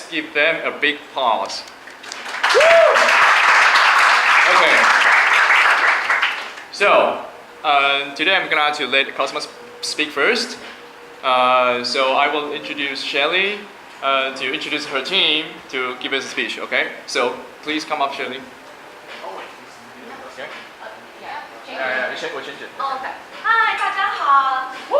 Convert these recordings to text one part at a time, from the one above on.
Let's give them a big pause. Okay. So today I'm gonna to let Cosmos speak first. So I will introduce Shelly to introduce her team to give us a speech. Okay. So please come up, Shelly. Okay. Yeah, you change it. OK， 嗨，大家好。不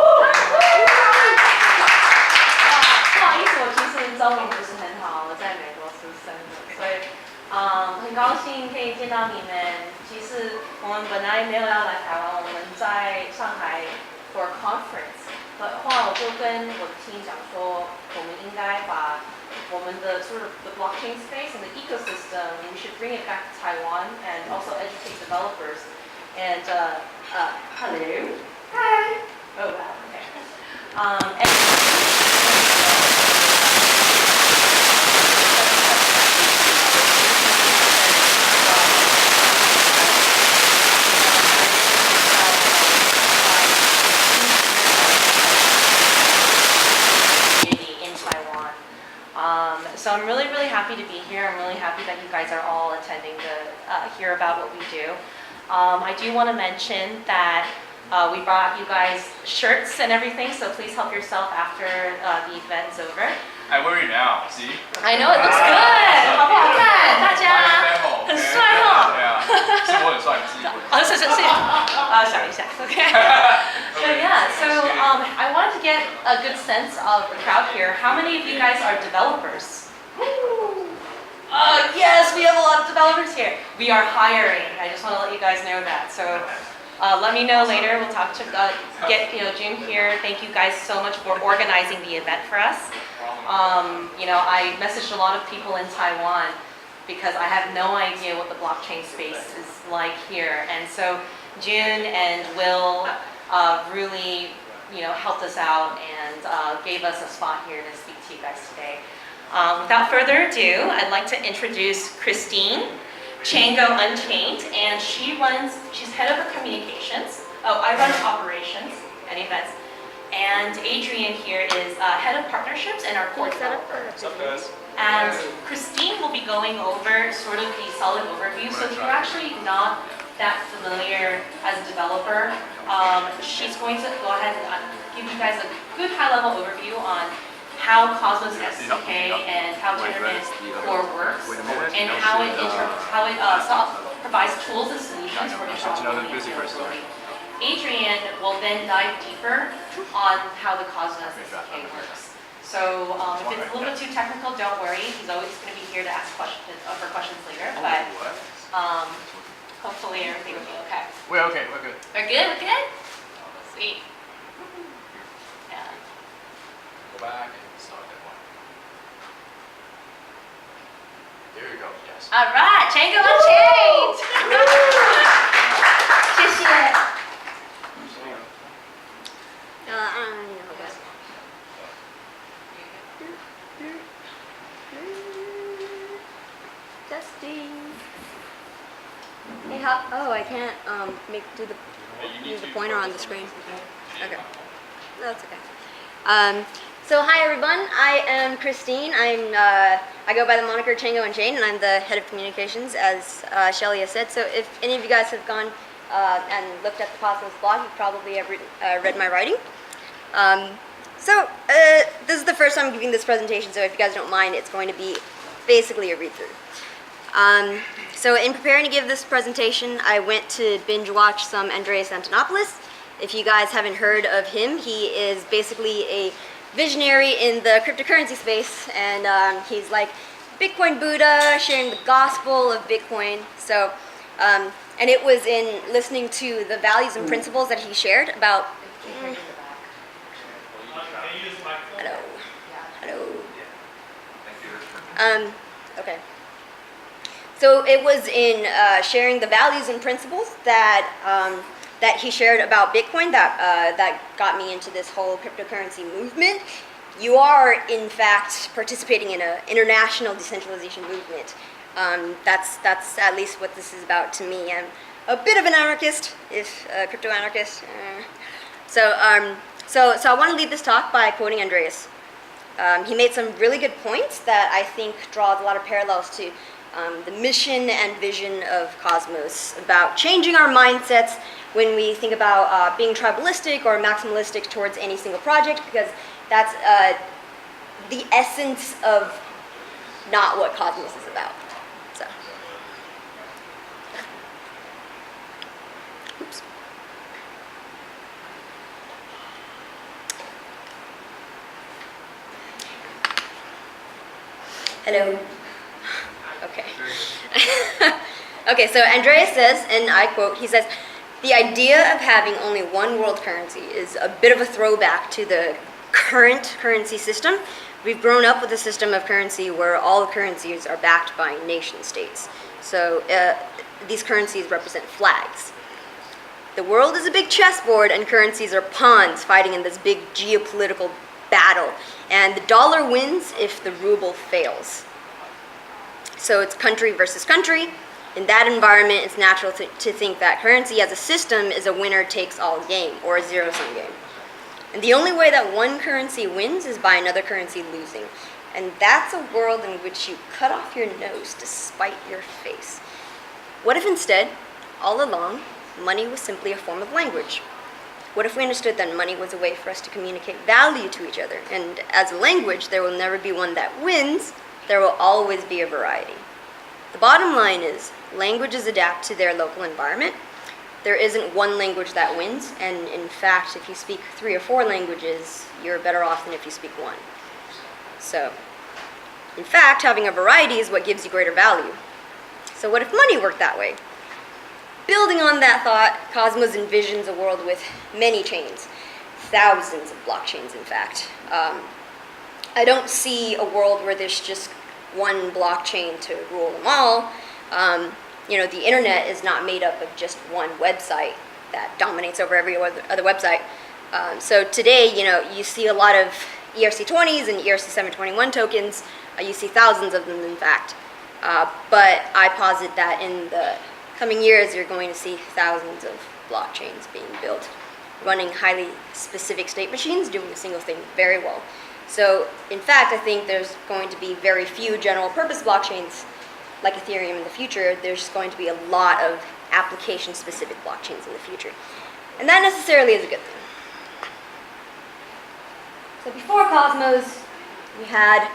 好意思，我其实中文不是很好，我在美国出生的，所以很高兴可以见到你们。其实我们本来没有要来台湾，我们在上海 for a conference， 后来我就跟我的 team 讲说，我们应该把我们的 sort of the blockchain space and the ecosystem, we should bring it back to Taiwan and also educate developers. And hello. Hi. Oh wow. Okay. In Taiwan. So I'm really happy to be here. I'm really happy that you guys are all attending to hear about what we do. I do want to mention that we brought you guys shirts and everything, so please help yourself after the event's over. I wear it now. See? I know it looks good. 好不好看？大家很帅哦。对啊，是我很帅，不是你。哦，是。想一下。Okay. So yeah, so I wanted to get a good sense of the crowd here. How many of you guys are developers? Yes, we have a lot of developers here. We are hiring. I just want to let you guys know that. So let me know later. We'll talk to get Jim here. Thank you guys so much for organizing the event for us. I messaged a lot of people in Taiwan because I have no idea what the blockchain space is like here. And so June and Will really helped us out and gave us a spot here to speak to you guys today. Without further ado, I'd like to introduce Christine, Chiang Unchained, and she's head of communications. Oh, I run operations and events. And Adrian here is head of partnerships and our core developer. And Christine will be going over sort of the solid overview. So if you're actually not that familiar as a developer, she's going to go ahead and give you guys a good high-level overview on how Cosmos SDK and how Tendermint Core works, and how it provides tools and solutions for interoperability. Adrian will then dive deeper on how the Cosmos SDK works. So if it's a little bit too technical, don't worry. He's always going to be here to ask questions later. But hopefully everything will be okay. We're okay. We're good. We're good. We're good. Sweet. Yeah. Go back. There you go, yes. All right, Chiang Unchained. 谢谢。Testing. Hey, how? Oh, I can't do the pointer on the screen. Okay, that's okay. So hi everyone, I am Christine. I go by the moniker Chiang Unchained, and I'm the head of communications, as Shelly has said. So if any of you guys have gone and looked at the Cosmos blog, you probably have read my writing. This is the first time I'm giving this presentation, so if you guys don't mind, it's going to be basically a read-through. So in preparing to give this presentation, I went to binge watch some Andreas Antonopoulos. If you guys haven't heard of him, he is basically a visionary in the cryptocurrency space, and he's like Bitcoin Buddha, sharing the gospel of Bitcoin. So, and it was in listening to the values and principles that he shared about. Hello. Okay. So it was in sharing the values and principles that that he shared about Bitcoin that got me into this whole cryptocurrency movement. You are, in fact, participating in an international decentralization movement. That's at least what this is about to me. I'm a bit of an anarchist, if a crypto anarchist. So I want to lead this talk by quoting Andreas. He made some really good points that I think draws a lot of parallels to the mission and vision of Cosmos about changing our mindsets when we think about being tribalistic or maximalistic towards any single project, because that's the essence of not what Cosmos is about. So, oops. Hello. Okay. Okay, so Andreas says, and I quote, he says, "The idea of having only one world currency is a bit of a throwback to the current currency system. We've grown up with a system of currency where all currencies are backed by nation states. So these currencies represent flags. The world is a big chessboard and currencies are pawns fighting in this big geopolitical battle. And the dollar wins if the ruble fails. So it's country versus country. In that environment, it's natural to think that currency as a system is a winner-takes-all game, or a zero-sum game. And the only way that one currency wins is by another currency losing. And that's a world in which you cut off your nose to spite your face. What if instead, all along, money was simply a form of language? What if we understood that money was a way for us to communicate value to each other? And as a language, there will never be one that wins. There will always be a variety. The bottom line is, languages adapt to their local environment. There isn't one language that wins, and in fact, if you speak 3 or 4 languages, you're better off than if you speak one. So, in fact, having a variety is what gives you greater value. So what if money worked that way? Building on that thought, Cosmos envisions a world with many chains, thousands of blockchains, in fact. I don't see a world where there's just one blockchain to rule them all. The internet is not made up of just one website that dominates over every other website. So today, you see a lot of ERC20s and ERC721 tokens. You see thousands of them, in fact. But I posit that in the coming years, you're going to see thousands of blockchains being built, running highly specific state machines, doing a single thing very well. So, in fact, I think there's going to be very few general purpose blockchains like Ethereum in the future. There's going to be a lot of application-specific blockchains in the future. And that necessarily is a good thing. So before Cosmos, we had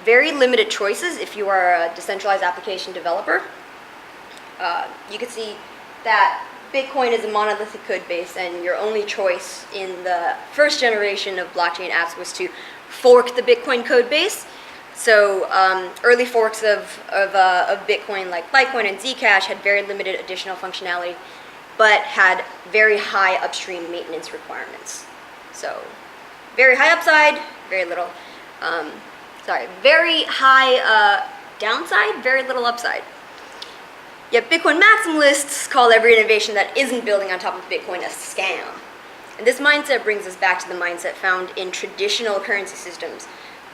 very limited choices if you are a decentralized application developer. You could see that Bitcoin is a monolithic code base, and your only choice in the first generation of blockchain apps was to fork the Bitcoin code base. So early forks of Bitcoin, like Litecoin and Zcash, had very limited additional functionality, but had very high upstream maintenance requirements. So very high upside, very little, very high downside, very little upside. Yet Bitcoin maximalists call every innovation that isn't building on top of Bitcoin a scam. And this mindset brings us back to the mindset found in traditional currency systems.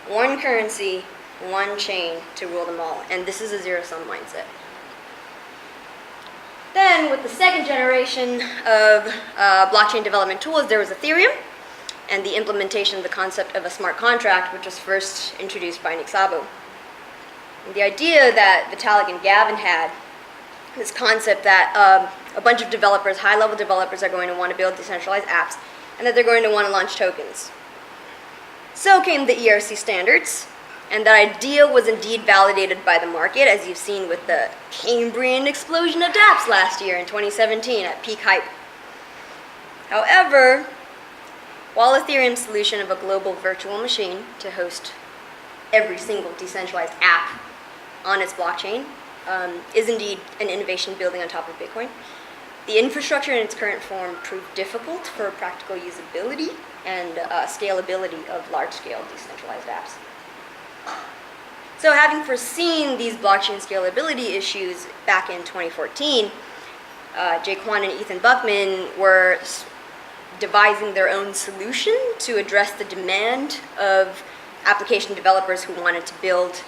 One currency, one chain to rule them all. And this is a zero-sum mindset. Then, with the second generation of blockchain development tools, there was Ethereum and the implementation of the concept of a smart contract, which was first introduced by Nick Szabo. And the idea that Vitalik and Gavin had, this concept that a bunch of developers, high-level developers, are going to want to build decentralized apps, and that they're going to want to launch tokens. So came the ERC standards, and that idea was indeed validated by the market, as you've seen with the Cambrian explosion of dApps last year in 2017 at peak hype. However, while Ethereum's solution of a global virtual machine to host every single decentralized app on its blockchain is indeed an innovation building on top of Bitcoin, the infrastructure in its current form proved difficult for practical usability and scalability of large-scale decentralized apps. So having foreseen these blockchain scalability issues back in 2014, Jay Kwan and Ethan Buckman were devising their own solution to address the demand of application developers who wanted to build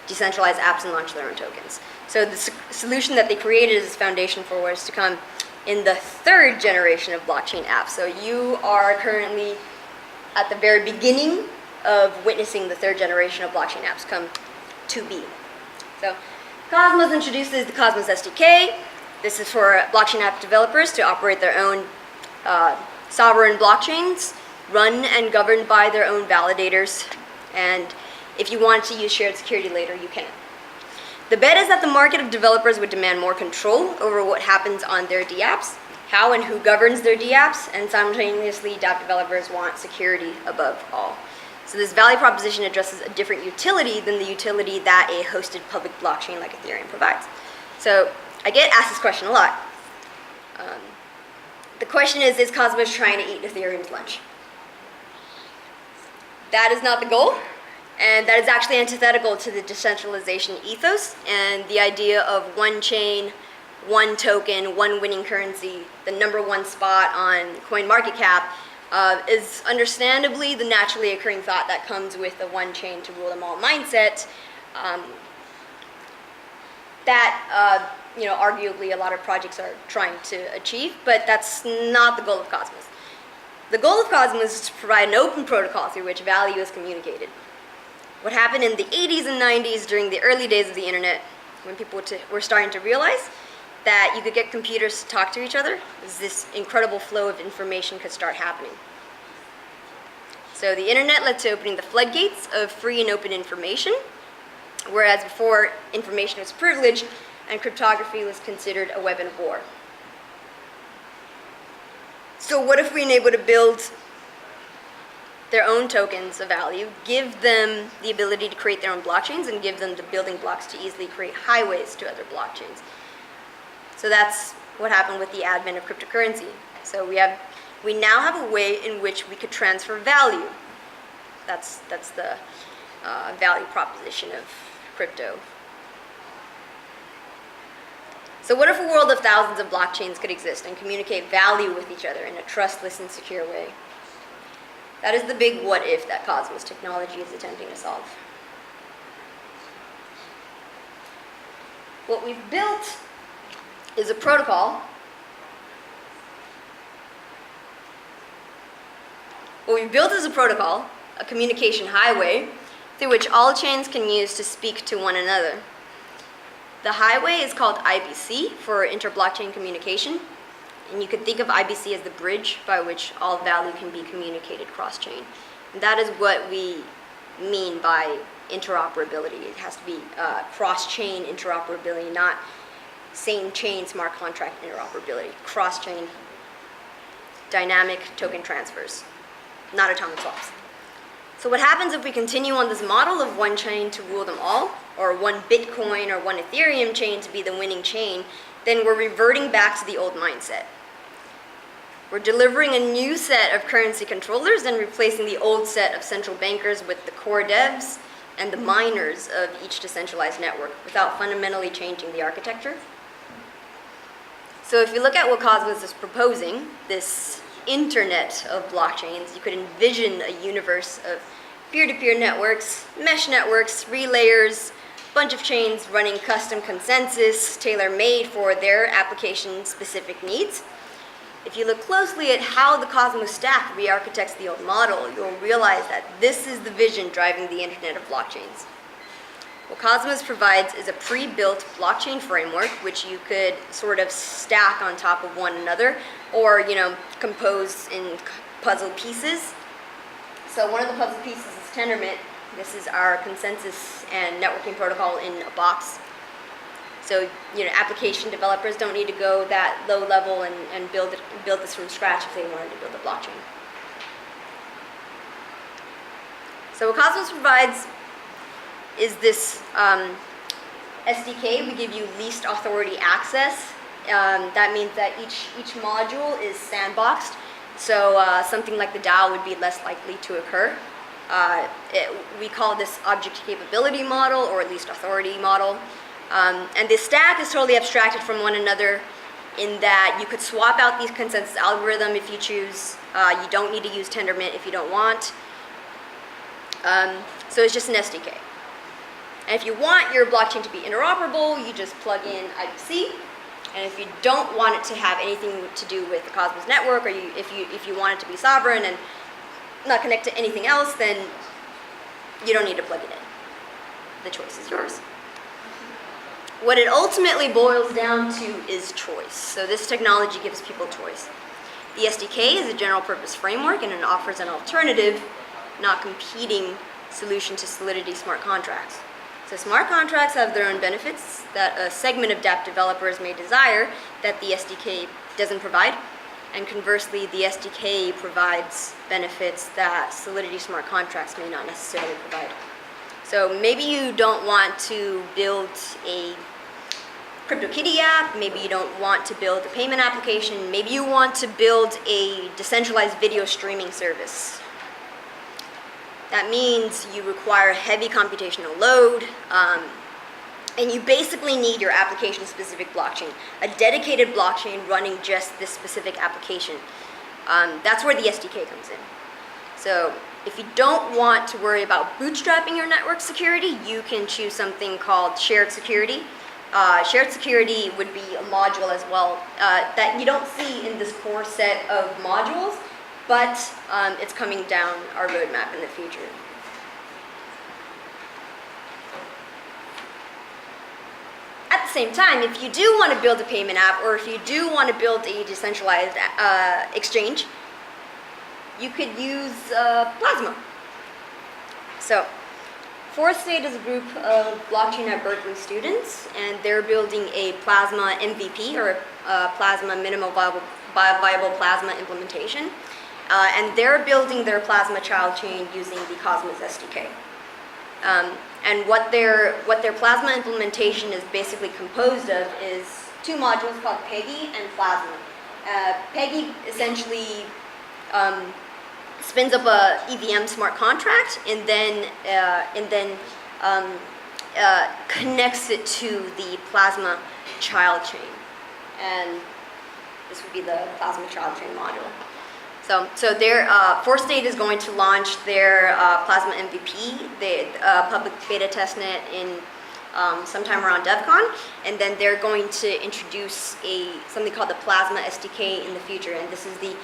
decentralized apps and launch their own tokens. So the solution that they created as foundation for what is to come in the third generation of blockchain apps. So you are currently at the very beginning of witnessing the third generation of blockchain apps come to be. So Cosmos introduces the Cosmos SDK. This is for blockchain app developers to operate their own sovereign blockchains, run and governed by their own validators. And if you want to use shared security later, you can. The bet is that the market of developers would demand more control over what happens on their dApps, how and who governs their dApps, and simultaneously dApp developers want security above all. So this value proposition addresses a different utility than the utility that a hosted public blockchain like Ethereum provides. So I get asked this question a lot. The question is Cosmos trying to eat Ethereum's lunch? That is not the goal, and that is actually antithetical to the decentralization ethos and the idea of one chain, one token, one winning currency, the #1 spot on CoinMarketCap is understandably the naturally occurring thought that comes with the one chain to rule them all mindset. Arguably a lot of projects are trying to achieve, but that's not the goal of Cosmos. The goal of Cosmos is to provide an open protocol through which value is communicated. What happened in the 80s and 90s during the early days of the internet, when people were starting to realize that you could get computers to talk to each other, is this incredible flow of information could start happening. So the internet led to opening the floodgates of free and open information, whereas before information was privileged and cryptography was considered a weapon of war. So what if we enable to build their own tokens of value, give them the ability to create their own blockchains, and give them the building blocks to easily create highways to other blockchains? So that's what happened with the advent of cryptocurrency. So we now have a way in which we could transfer value. That's the value proposition of crypto. So what if a world of thousands of blockchains could exist and communicate value with each other in a trustless and secure way? That is the big what if that Cosmos technology is attempting to solve. What we've built is a protocol. What we've built is a protocol, a communication highway, through which all chains can use to speak to one another. The highway is called IBC for inter-blockchain communication, and you could think of IBC as the bridge by which all value can be communicated cross-chain. And that is what we mean by interoperability. It has to be cross-chain interoperability, not same-chain smart contract interoperability. Cross-chain dynamic token transfers, not atomic swaps. So what happens if we continue on this model of one chain to rule them all, or one Bitcoin or one Ethereum chain to be the winning chain, then we're reverting back to the old mindset. We're delivering a new set of currency controllers and replacing the old set of central bankers with the core devs and the miners of each decentralized network without fundamentally changing the architecture. So if you look at what Cosmos is proposing, this internet of blockchains, you could envision a universe of peer-to-peer networks, mesh networks, relayers, bunch of chains running custom consensus tailor-made for their application-specific needs. If you look closely at how the Cosmos stack re-architects the old model, you'll realize that this is the vision driving the internet of blockchains. What Cosmos provides is a pre-built blockchain framework which you could sort of stack on top of one another, or compose in puzzle pieces. So one of the puzzle pieces is Tendermint. This is our consensus and networking protocol in a box. So application developers don't need to go that low level and build this from scratch if they wanted to build a blockchain. So what Cosmos provides is this SDK. We give you least authority access. That means that each module is sandboxed. So something like the DAO would be less likely to occur. We call this object capability model or least authority model. And this stack is totally abstracted from one another in that you could swap out these consensus algorithm if you choose. You don't need to use Tendermint if you don't want. So it's just an SDK. And if you want your blockchain to be interoperable, you just plug in IBC. And if you don't want it to have anything to do with the Cosmos network, or if you want it to be sovereign and not connect to anything else, then you don't need to plug it in. The choice is yours. What it ultimately boils down to is choice. So this technology gives people choice. The SDK is a general purpose framework and it offers an alternative, not competing solution to Solidity smart contracts. So smart contracts have their own benefits that a segment of dApp developers may desire that the SDK doesn't provide. And conversely, the SDK provides benefits that Solidity smart contracts may not necessarily provide. So maybe you don't want to build a CryptoKitty app, maybe you don't want to build a payment application, maybe you want to build a decentralized video streaming service. That means you require heavy computational load, and you basically need your application-specific blockchain, a dedicated blockchain running just this specific application. That's where the SDK comes in. So if you don't want to worry about bootstrapping your network security, you can choose something called shared security. Shared security would be a module as well that you don't see in this core set of modules, but it's coming down our roadmap in the future. At the same time, if you do want to build a payment app, or if you do want to build a decentralized exchange, you could use Plasma. So, Fourth State is a group of blockchain at Berkeley students, and they're building a Plasma MVP, or a Plasma minimal viable Plasma implementation. And they're building their Plasma child chain using the Cosmos SDK. And what their Plasma implementation is basically composed of is two modules called Peggy and Plasma. Peggy essentially spins up a EVM smart contract and then connects it to the Plasma child chain. And this would be the Plasma child chain module. So their Fourth State is going to launch their Plasma MVP, the public beta testnet in sometime around DevCon, and then they're going to introduce something called the Plasma SDK in the future. And this is the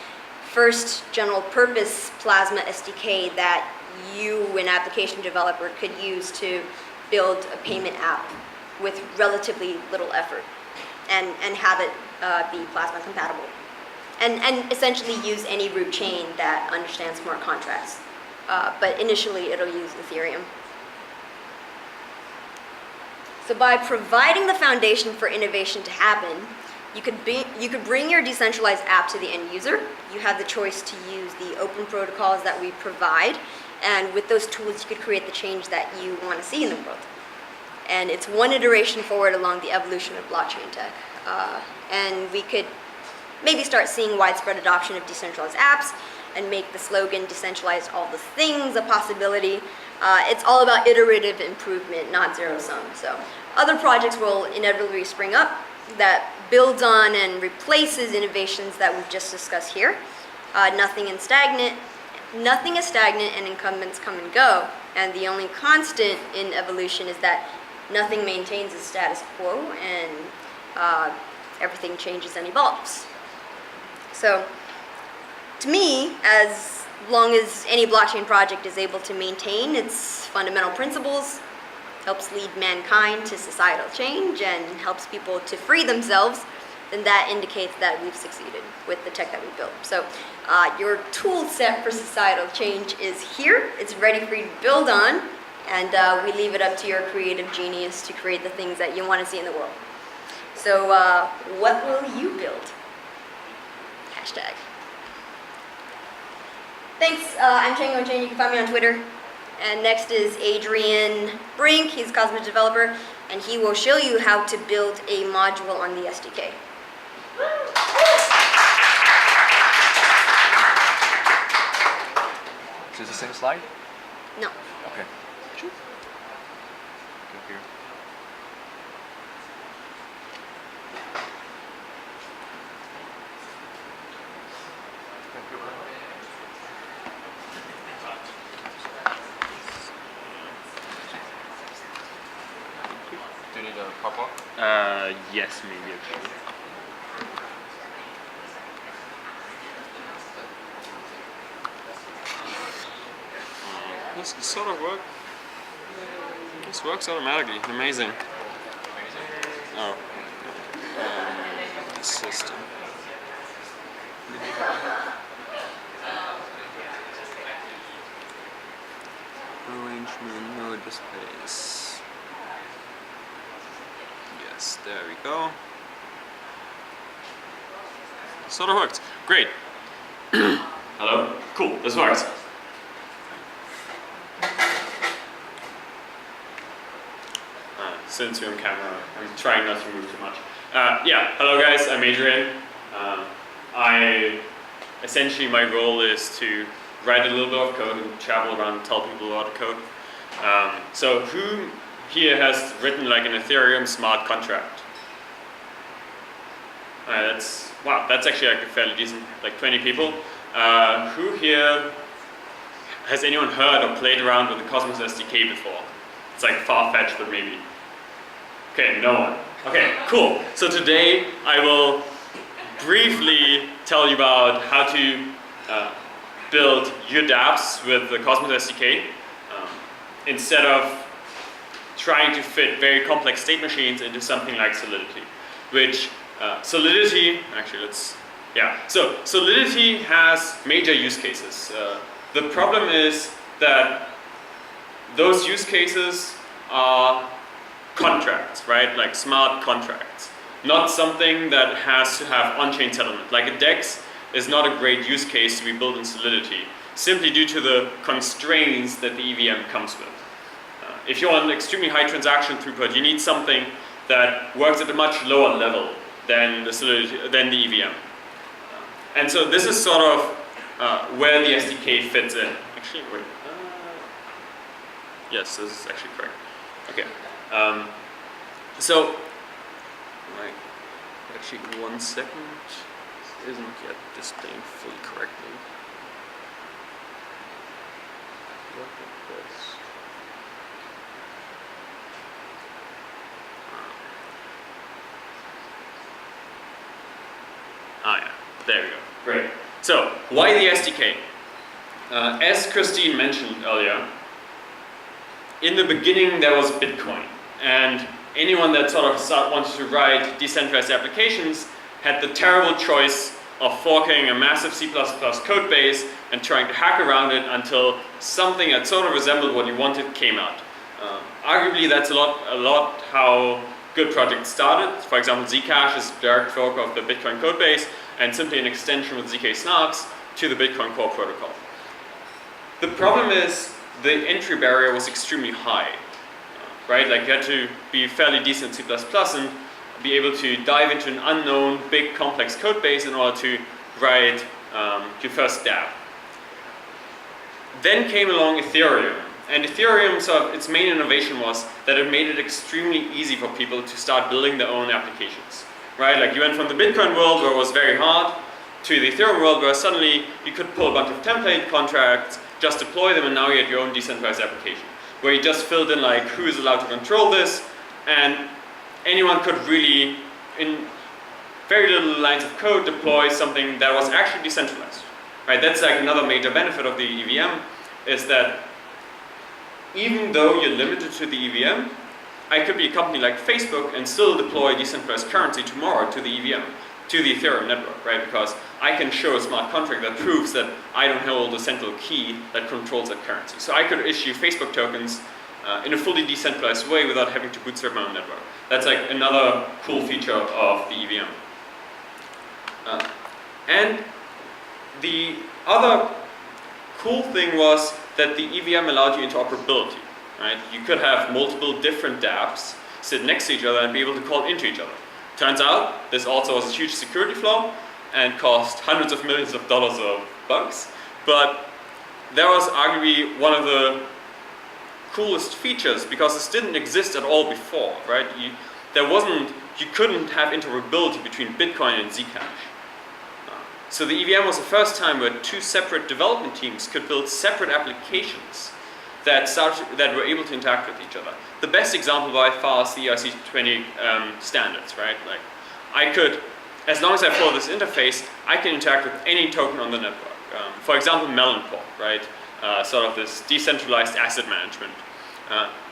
first general purpose Plasma SDK that you, an application developer, could use to build a payment app with relatively little effort and have it be Plasma compatible. And essentially use any root chain that understands smart contracts. But initially it'll use Ethereum. So by providing the foundation for innovation to happen, you could bring your decentralized app to the end user. You have the choice to use the open protocols that we provide, and with those tools you could create the change that you want to see in the world. And it's one iteration forward along the evolution of blockchain tech. And we could maybe start seeing widespread adoption of decentralized apps and make the slogan "decentralized all the things" a possibility. It's all about iterative improvement, not zero sum. So other projects will inevitably spring up that builds on and replaces innovations that we've just discussed here. Nothing is stagnant, and incumbents come and go. And the only constant in evolution is that nothing maintains the status quo, and everything changes and evolves. So, to me, as long as any blockchain project is able to maintain its fundamental principles, helps lead mankind to societal change, and helps people to free themselves, then that indicates that we've succeeded with the tech that we built. So, your tool set for societal change is here. It's ready for you to build on, and we leave it up to your creative genius to create the things that you want to see in the world. So, what will you build? Hashtag. Thanks, I'm Chiang. You can find me on Twitter. And next is Adrian Brink. He's a Cosmos developer, and he will show you how to build a module on the SDK. Is this the same slide? No. Okay. Sure. Go here. Do you need a pop-up? Yes, maybe actually. This sort of work. This works automatically. Amazing. Oh. System. Arrangement, no displays. Yes, there we go. Sort of works. Great. Hello? Cool, this works. Since you're on camera, I'm trying not to move too much. Yeah, hello guys, I'm Adrian. Essentially my role is to write a little bit of code and travel around and tell people about the code. So who here has written like an Ethereum smart contract? That's actually like a fairly decent, like 20 people. Who here, has anyone heard or played around with the Cosmos SDK before? It's like far-fetched, but maybe. Okay, no one. Okay, cool. So today I will briefly tell you about how to build your dApps with the Cosmos SDK instead of trying to fit very complex state machines into something like Solidity, which Solidity has major use cases. The problem is that those use cases are contracts, right? Like smart contracts. Not something that has to have on-chain settlement. Like a DEX is not a great use case to be built in Solidity, simply due to the constraints that the EVM comes with. If you want extremely high transaction throughput, you need something that works at a much lower level than the EVM. And so this is sort of where the SDK fits in. Actually, wait. Yes, this is actually correct. Okay. Actually, 1 second. This isn't yet displaying fully correctly. Look at this. Yeah, there we go. Great. So, why the SDK? As Christine mentioned earlier, in the beginning there was Bitcoin, and anyone that sort of wanted to write decentralized applications had the terrible choice of forking a massive C++ code base and trying to hack around it until something that sort of resembled what you wanted came out. Arguably that's a lot how good projects started. For example, Zcash is a direct fork of the Bitcoin code base and simply an extension with ZK snarks to the Bitcoin core protocol. The problem is the entry barrier was extremely high, right? Like you had to be fairly decent in C++ and be able to dive into an unknown, big, complex code base in order to write your first dApp. Then came along Ethereum. And Ethereum, its main innovation was that it made it extremely easy for people to start building their own applications, right? Like you went from the Bitcoin world where it was very hard to the Ethereum world where suddenly you could pull a bunch of template contracts, just deploy them, and now you had your own decentralized application, where you just filled in like who is allowed to control this, and anyone could really, in very little lines of code, deploy something that was actually decentralized, right? That's like another major benefit of the EVM, is that even though you're limited to the EVM, I could be a company like Facebook and still deploy decentralized currency tomorrow to the EVM, to the Ethereum network, right? Because I can show a smart contract that proves that I don't hold a central key that controls that currency. So I could issue Facebook tokens in a fully decentralized way without having to bootstrap my own network. That's like another cool feature of the EVM. And the other cool thing was that the EVM allowed you interoperability, right? You could have multiple different dApps sit next to each other and be able to call into each other. Turns out, this also was a huge security flaw and cost hundreds of millions of dollars of bugs, but that was arguably one of the coolest features because this didn't exist at all before, right? You couldn't have interoperability between Bitcoin and Zcash. So the EVM was the first time where two separate development teams could build separate applications that were able to interact with each other. The best example by far is the ERC20 standards, right? Like, I could, as long as I follow this interface, I can interact with any token on the network. For example, Melonport, right? Sort of this decentralized asset management.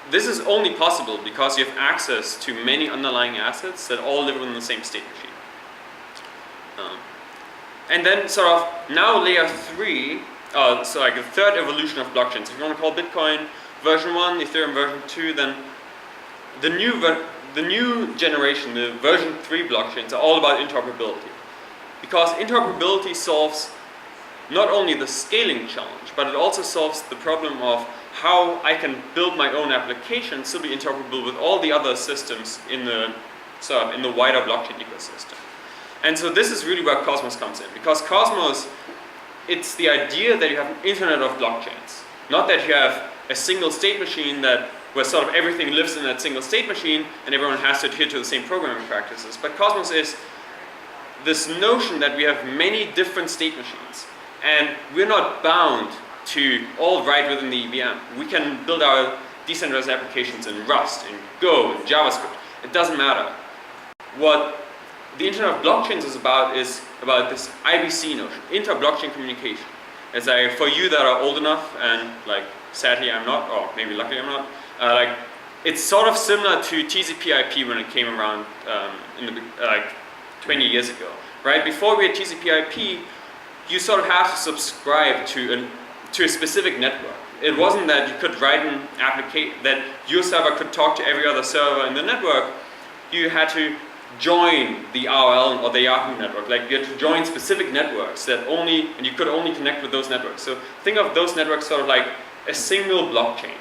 this is only possible because you have access to many underlying assets that all live in the same state machine. And then sort of now layer 3, so like the third evolution of blockchains. If you want to call Bitcoin version 1, Ethereum version 2, then the new generation, the version 3 blockchains are all about interoperability. Because interoperability solves not only the scaling challenge, but it also solves the problem of how I can build my own application to be interoperable with all the other systems in the wider blockchain ecosystem. And so this is really where Cosmos comes in, because Cosmos, it's the idea that you have an internet of blockchains, not that you have a single state machine where sort of everything lives in that single state machine and everyone has to adhere to the same programming practices. But Cosmos is this notion that we have many different state machines, and we're not bound to all write within the EVM. We can build our decentralized applications in Rust, in Go, in JavaScript. It doesn't matter. What the Internet of Blockchains is about this IBC notion, inter-blockchain communication. For you that are old enough, and like sadly I'm not, or maybe luckily I'm not, it's sort of similar to TCP/IP when it came around 20 years ago, right? Before we had TCP/IP, you sort of had to subscribe to a specific network. It wasn't that you could write an application, that your server could talk to every other server in the network. You had to join the AOL or the Yahoo network. Like you had to join specific networks and you could only connect with those networks. So think of those networks sort of like a single blockchain.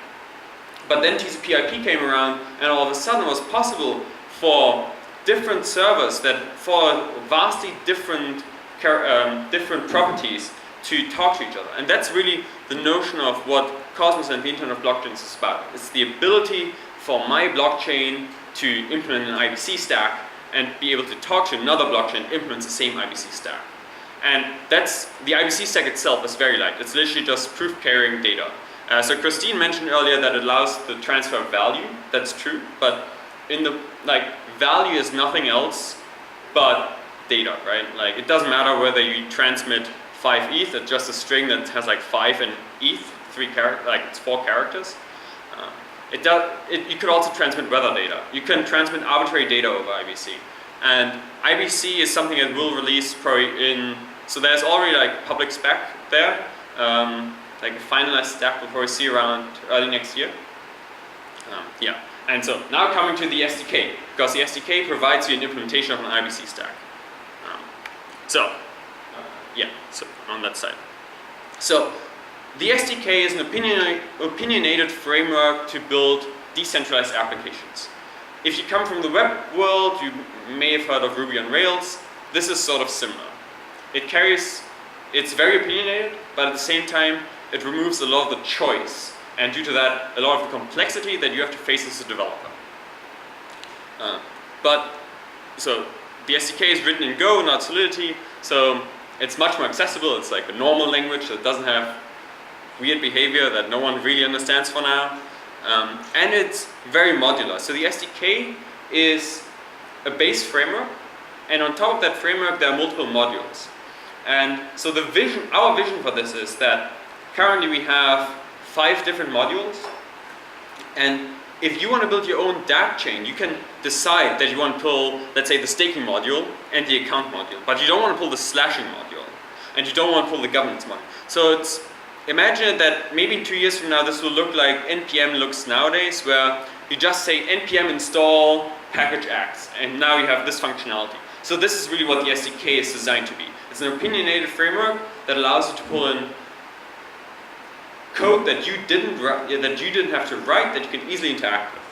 But then TCP/IP came around, and all of a sudden it was possible for different servers for vastly different properties to talk to each other. And that's really the notion of what Cosmos and the Internet of Blockchains is about. It's the ability for my blockchain to implement an IBC stack and be able to talk to another blockchain that implements the same IBC stack. And the IBC stack itself is very light. It's literally just proof carrying data. So Christine mentioned earlier that it allows the transfer of value. That's true, but value is nothing else but data, right? Like it doesn't matter whether you transmit 5 ETH, it's just a string that has like 5 in ETH, it's 4 characters. You could also transmit weather data. You can transmit arbitrary data over IBC. And IBC is something that we'll release probably so there's already like public spec there. Like a finalized stack we'll probably see around early next year. And so now coming to the SDK, because the SDK provides you an implementation of an IBC stack. So on that side. So the SDK is an opinionated framework to build decentralized applications. If you come from the web world, you may have heard of Ruby on Rails. This is sort of similar. It's very opinionated, but at the same time, it removes a lot of the choice. And due to that, a lot of the complexity that you have to face as a developer. So the SDK is written in Go, not Solidity, so it's much more accessible. It's like a normal language that doesn't have weird behavior that no one really understands for now. And it's very modular. So the SDK is a base framework, and on top of that framework there are multiple modules. And so our vision for this is that currently we have 5 different modules, and if you want to build your own dApp chain, you can decide that you want to pull, let's say, the staking module and the account module, but you don't want to pull the slashing module, and you don't want to pull the governance module. So imagine that maybe in 2 years from now this will look like NPM looks nowadays, where you just say npm install package X, and now you have this functionality. So this is really what the SDK is designed to be. It's an opinionated framework that allows you to pull in code that you didn't have to write, that you can easily interact with.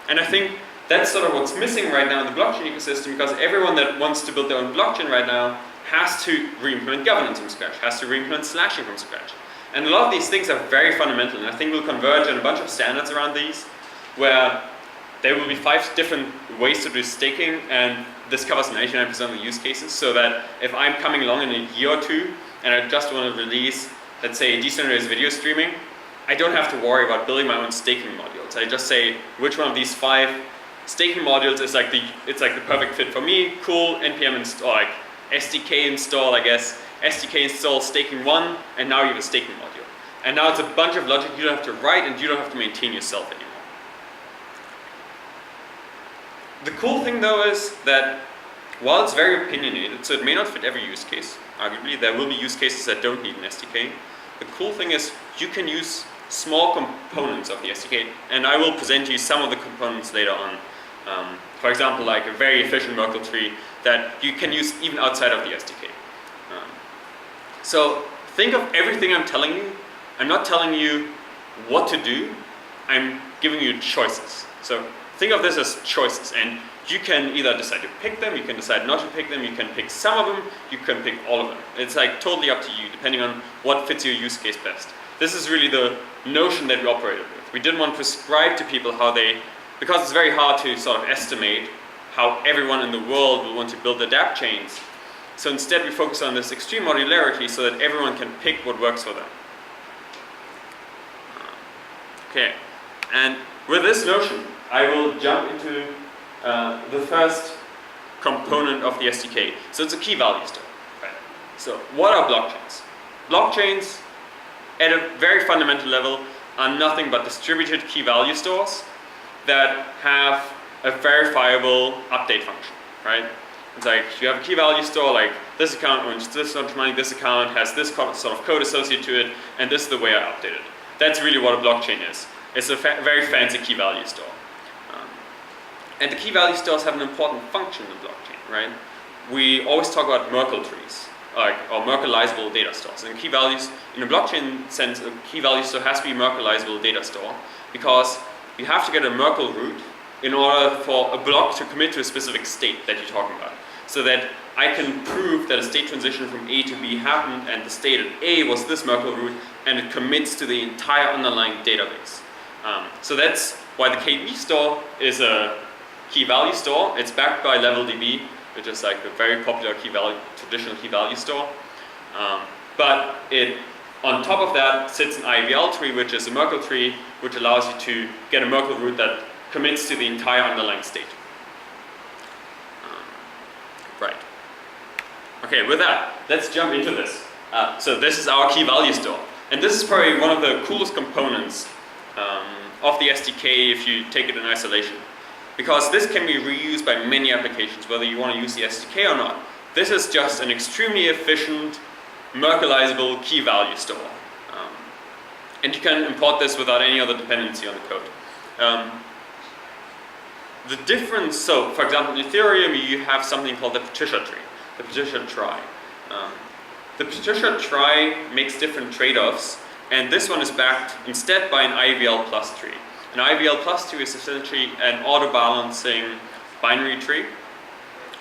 And I think that's sort of what's missing right now in the blockchain ecosystem, because everyone that wants to build their own blockchain right now has to re-implement governance from scratch, has to re-implement slashing from scratch. And a lot of these things are very fundamental, and I think we'll converge on a bunch of standards around these, where there will be 5 different ways to do staking, and this covers 99% of the use cases, so that if I'm coming along in a year or 2, and I just want to release, let's say, decentralized video streaming, I don't have to worry about building my own staking modules. I just say which one of these 5 staking modules is like the perfect fit for me. Cool, npm install, like SDK install, I guess. SDK install staking 1, and now you have a staking module. And now it's a bunch of logic you don't have to write and you don't have to maintain yourself anymore. The cool thing though is that while it's very opinionated, so it may not fit every use case, arguably there will be use cases that don't need an SDK. The cool thing is you can use small components of the SDK, and I will present you some of the components later on. For example, like a very efficient Merkle tree that you can use even outside of the SDK. So think of everything I'm telling you. I'm not telling you what to do, I'm giving you choices. So think of this as choices, and you can either decide to pick them, you can decide not to pick them, you can pick some of them, you can pick all of them. It's like totally up to you, depending on what fits your use case best. This is really the notion that we operated with. We didn't want to prescribe to people how they, because it's very hard to sort of estimate how everyone in the world will want to build their dApp chains. So instead we focus on this extreme modularity so that everyone can pick what works for them. Okay, and with this notion, I will jump into the first component of the SDK. So it's a key value store. Right? So what are blockchains? Blockchains, at a very fundamental level, are nothing but distributed key value stores that have a verifiable update function, right? It's like you have a key value store, like this account earns this much money, this account has this sort of code associated to it, and this is the way I update it. That's really what a blockchain is. It's a very fancy key value store. And the key value stores have an important function in the blockchain, right? We always talk about Merkle trees, or Merkleizable data stores. And key values, in a blockchain sense, a key value store has to be a Merkleizable data store because you have to get a Merkle root in order for a block to commit to a specific state that you're talking about. So that I can prove that a state transition from A to B happened and the state at A was this Merkle root and it commits to the entire underlying database. So that's why the KV store is a key value store. It's backed by LevelDB, which is like a very popular traditional key value store. But it, on top of that, sits an IVL tree, which is a Merkle tree, which allows you to get a Merkle root that commits to the entire underlying state. Right. Okay, with that, let's jump into this. So this is our key value store. And this is probably one of the coolest components of the SDK if you take it in isolation. Because this can be reused by many applications, whether you want to use the SDK or not. This is just an extremely efficient, Merkleizable key value store. And you can import this without any other dependency on the code. The difference, so for example, in Ethereum, you have something called the Patricia tree, the Patricia trie. The Patricia trie makes different trade-offs, and this one is backed instead by an IVL plus tree. An IVL plus tree is essentially an auto-balancing binary tree.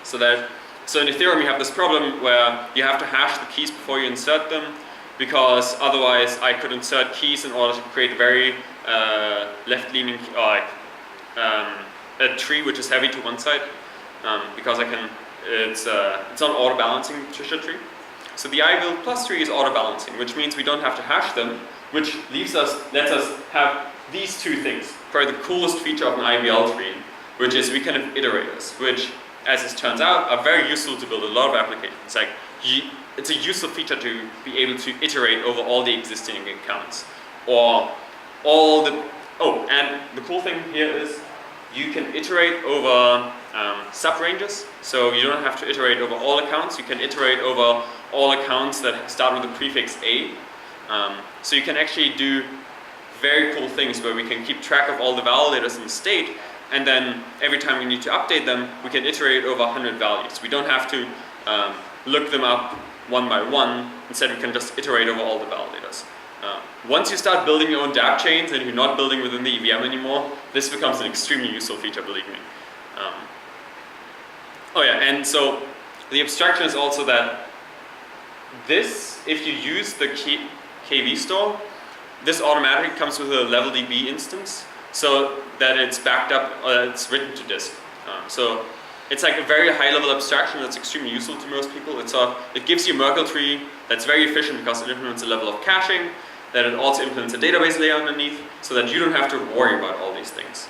So in Ethereum you have this problem where you have to hash the keys before you insert them, because otherwise I could insert keys in order to create a very left-leaning, a tree which is heavy to one side, because it's not auto-balancing Patricia tree. So the IVL plus tree is auto-balancing, which means we don't have to hash them, which lets us have these two things. Probably the coolest feature of an IVL tree, which is we can have iterators, which, as it turns out, are very useful to build a lot of applications. Like, it's a useful feature to be able to iterate over all the existing accounts, or all the. Oh, and the cool thing here is you can iterate over sub-ranges, so you don't have to iterate over all accounts. You can iterate over all accounts that start with the prefix A. So you can actually do very cool things where we can keep track of all the validators in the state, and then every time we need to update them, we can iterate over 100 values. We don't have to look them up one by one. Instead, we can just iterate over all the validators. Once you start building your own dApp chains and you're not building within the EVM anymore, this becomes an extremely useful feature, believe me. Oh yeah, and so the abstraction is also that this, if you use the KV store, this automatically comes with a LevelDB instance, so that it's backed up, it's written to disk. So it's like a very high-level abstraction that's extremely useful to most people. It gives you a Merkle tree that's very efficient because it implements a level of caching, that it also implements a database layer underneath, so that you don't have to worry about all these things.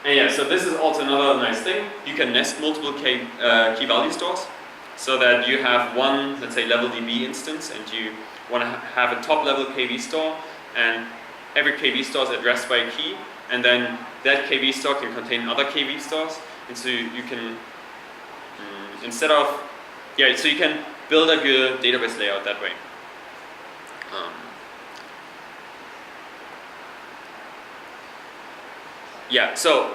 And yeah, so this is also another nice thing. You can nest multiple key value stores, so that you have one, let's say, LevelDB instance, and you want to have a top-level KV store, and every KV store is addressed by a key, and then that KV store can contain other KV stores, and so you can so you can build up your database layout that way. So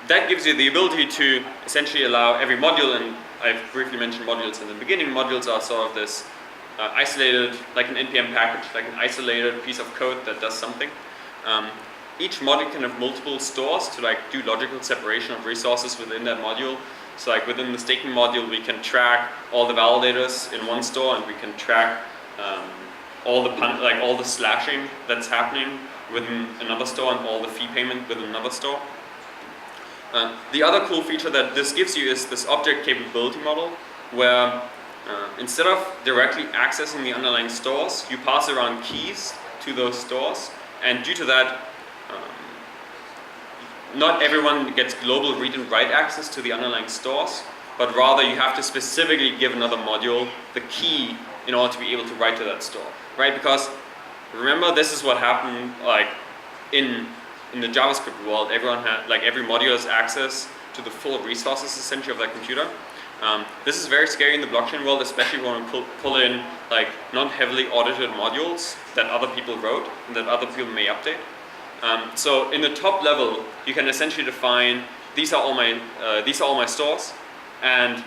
that gives you the ability to essentially allow every module, and I've briefly mentioned modules in the beginning. Modules are sort of this isolated, like an NPM package, like an isolated piece of code that does something. Each module can have multiple stores to like do logical separation of resources within that module. So like within the staking module, we can track all the validators in one store, and we can track all the slashing that's happening within another store, and all the fee payment within another store. The other cool feature that this gives you is this object capability model, where instead of directly accessing the underlying stores, you pass around keys to those stores, and due to that, not everyone gets global read and write access to the underlying stores, but rather you have to specifically give another module the key in order to be able to write to that store, right? Because remember, this is what happened like in the JavaScript world. Everyone had, like, every module has access to the full resources essentially of their computer. This is very scary in the blockchain world, especially when we pull in like not heavily audited modules that other people wrote and that other people may update. So in the top level, you can essentially define these are all my stores, and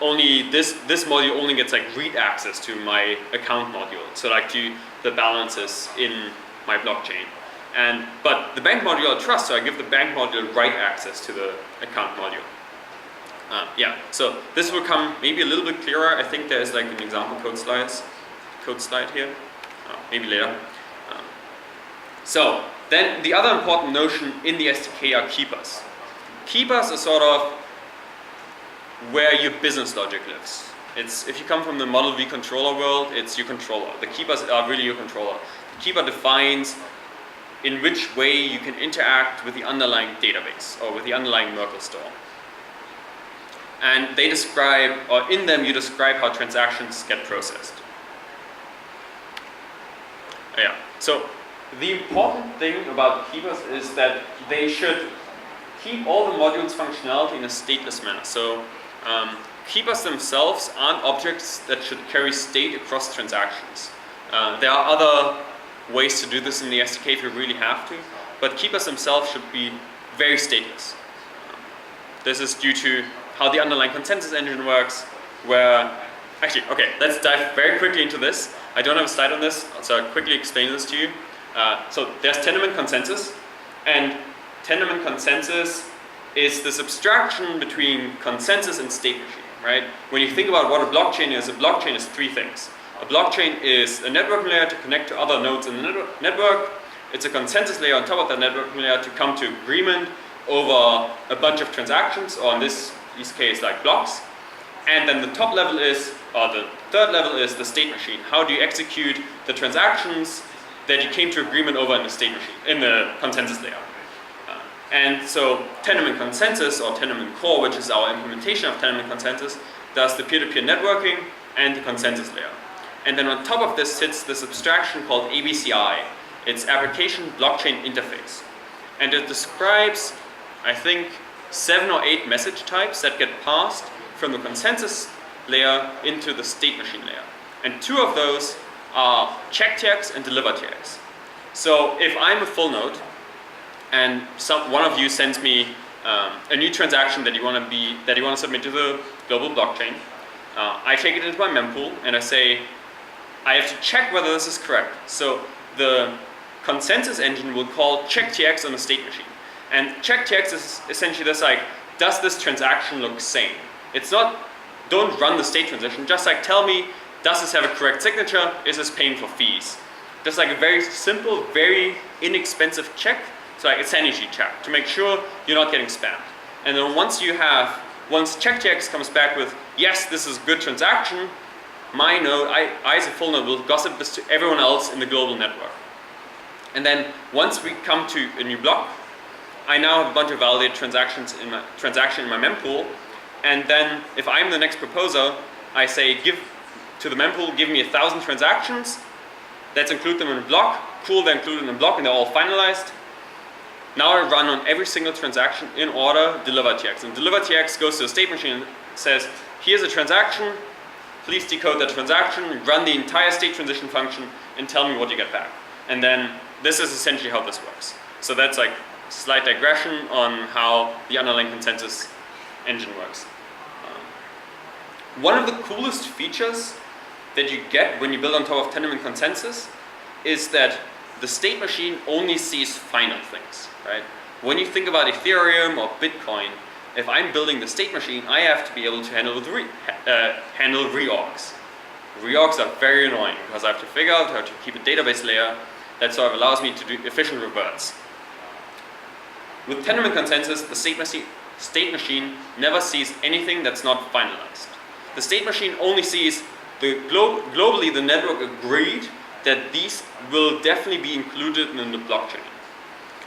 only this module only gets like read access to my account module. So like to the balances in my blockchain. But the bank module I trust, so I give the bank module write access to the account module. So this will come maybe a little bit clearer. I think there's like an example code slide here, maybe later. So then the other important notion in the SDK are keepers. Keepers are sort of where your business logic lives. If you come from the Model V controller world, it's your controller. The keepers are really your controller. The keeper defines in which way you can interact with the underlying database or with the underlying Merkle store. And they describe, or in them you describe how transactions get processed. So the important thing about keepers is that they should keep all the modules' functionality in a stateless manner. So keepers themselves aren't objects that should carry state across transactions. There are other ways to do this in the SDK if you really have to, but keepers themselves should be very stateless. This is due to how the underlying consensus engine works, let's dive very quickly into this. I don't have a slide on this, so I'll quickly explain this to you. So there's tenement consensus, and tenement consensus is this abstraction between consensus and state machine, right? When you think about what a blockchain is three things. A blockchain is a network layer to connect to other nodes in the network. It's a consensus layer on top of that network layer to come to agreement over a bunch of transactions, or in this case like blocks. And then the top level is, or the third level is the state machine. How do you execute the transactions that you came to agreement over in the state machine, in the consensus layer? And so tenement consensus, or tenement core, which is our implementation of tenement consensus, does the peer-to-peer networking and the consensus layer. And then on top of this sits this abstraction called ABCI. It's Application Blockchain Interface. And it describes, I think, 7 or 8 message types that get passed from the consensus layer into the state machine layer. And 2 of those are check tags and deliver tags. So if I'm a full node, and one of you sends me a new transaction that you want to submit to the global blockchain, I take it into my mempool and I say, I have to check whether this is correct. So the consensus engine will call check_tx on the state machine. And check_tx is essentially this like, does this transaction look sane? It's not, don't run the state transition, just like tell me, does this have a correct signature? Is this paying for fees? Just like a very simple, very inexpensive check. So like a sanity check to make sure you're not getting spammed. And then once check_tx comes back with, yes, this is a good transaction, my node, I as a full node will gossip this to everyone else in the global network. And then once we come to a new block, I now have a bunch of validated transactions in my mempool. And then if I'm the next proposer, I say give to the mempool, give me 1,000 transactions. Let's include them in a block. Cool, they're included in a block and they're all finalized. now I run on every single transaction in order deliver TX. And deliver TX goes to the state machine and says, here's a transaction, please decode that transaction, run the entire state transition function, and tell me what you get back. And then this is essentially how this works. So that's like slight digression on how the underlying consensus engine works. One of the coolest features that you get when you build on top of Tendermint consensus is that the state machine only sees final things, right? When you think about Ethereum or Bitcoin, if I'm building the state machine, I have to be able to handle reorgs. Reorgs are very annoying because I have to figure out how to keep a database layer that sort of allows me to do efficient reverts. With Tendermint consensus, the state machine never sees anything that's not finalized. The state machine only sees globally the network agreed that these will definitely be included in the blockchain.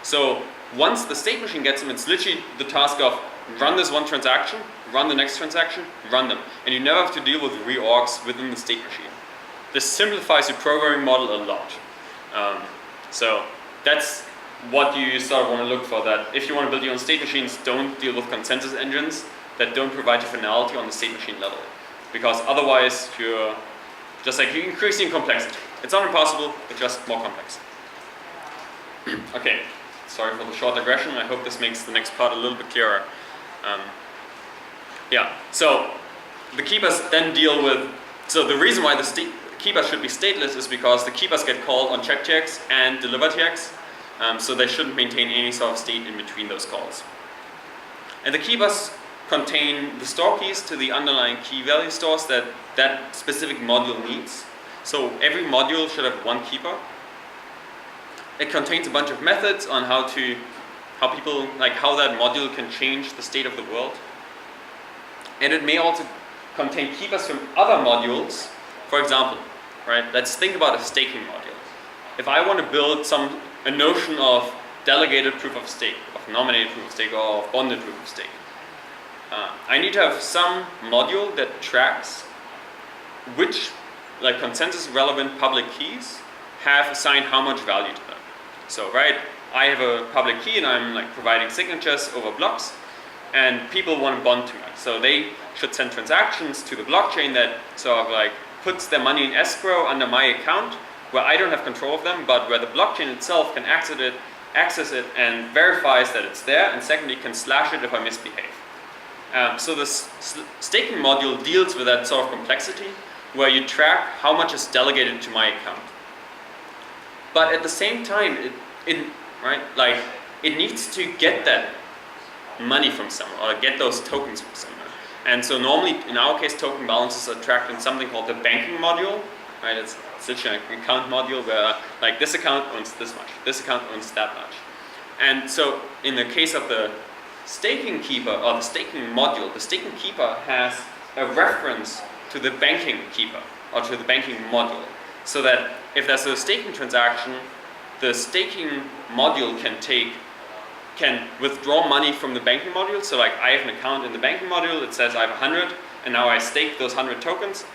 So once the state machine gets them, it's literally the task of run this one transaction, run the next transaction, run them. And you never have to deal with reorgs within the state machine. This simplifies your programming model a lot. So that's what you sort of want to look for, that if you want to build your own state machines, don't deal with consensus engines that don't provide you finality on the state machine level. Because otherwise you're increasing complexity. It's not impossible, but just more complex. Okay, sorry for the short digression. I hope this makes the next part a little bit clearer. So the keepers then deal with, so the reason why the keepers should be stateless is because the keepers get called on checkTX and deliverTX, so they shouldn't maintain any sort of state in between those calls. And the keepers contain the store keys to the underlying key value stores that that specific module needs. So every module should have one keeper. It contains a bunch of methods on how that module can change the state of the world. And it may also contain keepers from other modules. For example, right? Let's think about a staking module. If I want to build a notion of delegated proof of stake, of nominated proof of stake, or of bonded proof of stake, I need to have some module that tracks which consensus relevant public keys have assigned how much value to them. So right, I have a public key and I'm providing signatures over blocks, and people want to bond to me. So they should send transactions to the blockchain that sort of puts their money in escrow under my account, where I don't have control of them, but where the blockchain itself can access it and verifies that it's there, and secondly can slash it if I misbehave. So this staking module deals with that sort of complexity, where you track how much is delegated to my account. But at the same time, it needs to get that money from somewhere, or get those tokens from somewhere. And so normally, in our case, token balances are tracked in something called the banking module. Right? It's such an account module where this account owns this much, this account owns that much. And so in the case of the staking keeper, or the staking module, the staking keeper has a reference to the banking keeper, or to the banking module. So that if there's a staking transaction, the staking module can withdraw money from the banking module. So I have an account in the banking module, it says I have 100, and now I stake those 100 tokens.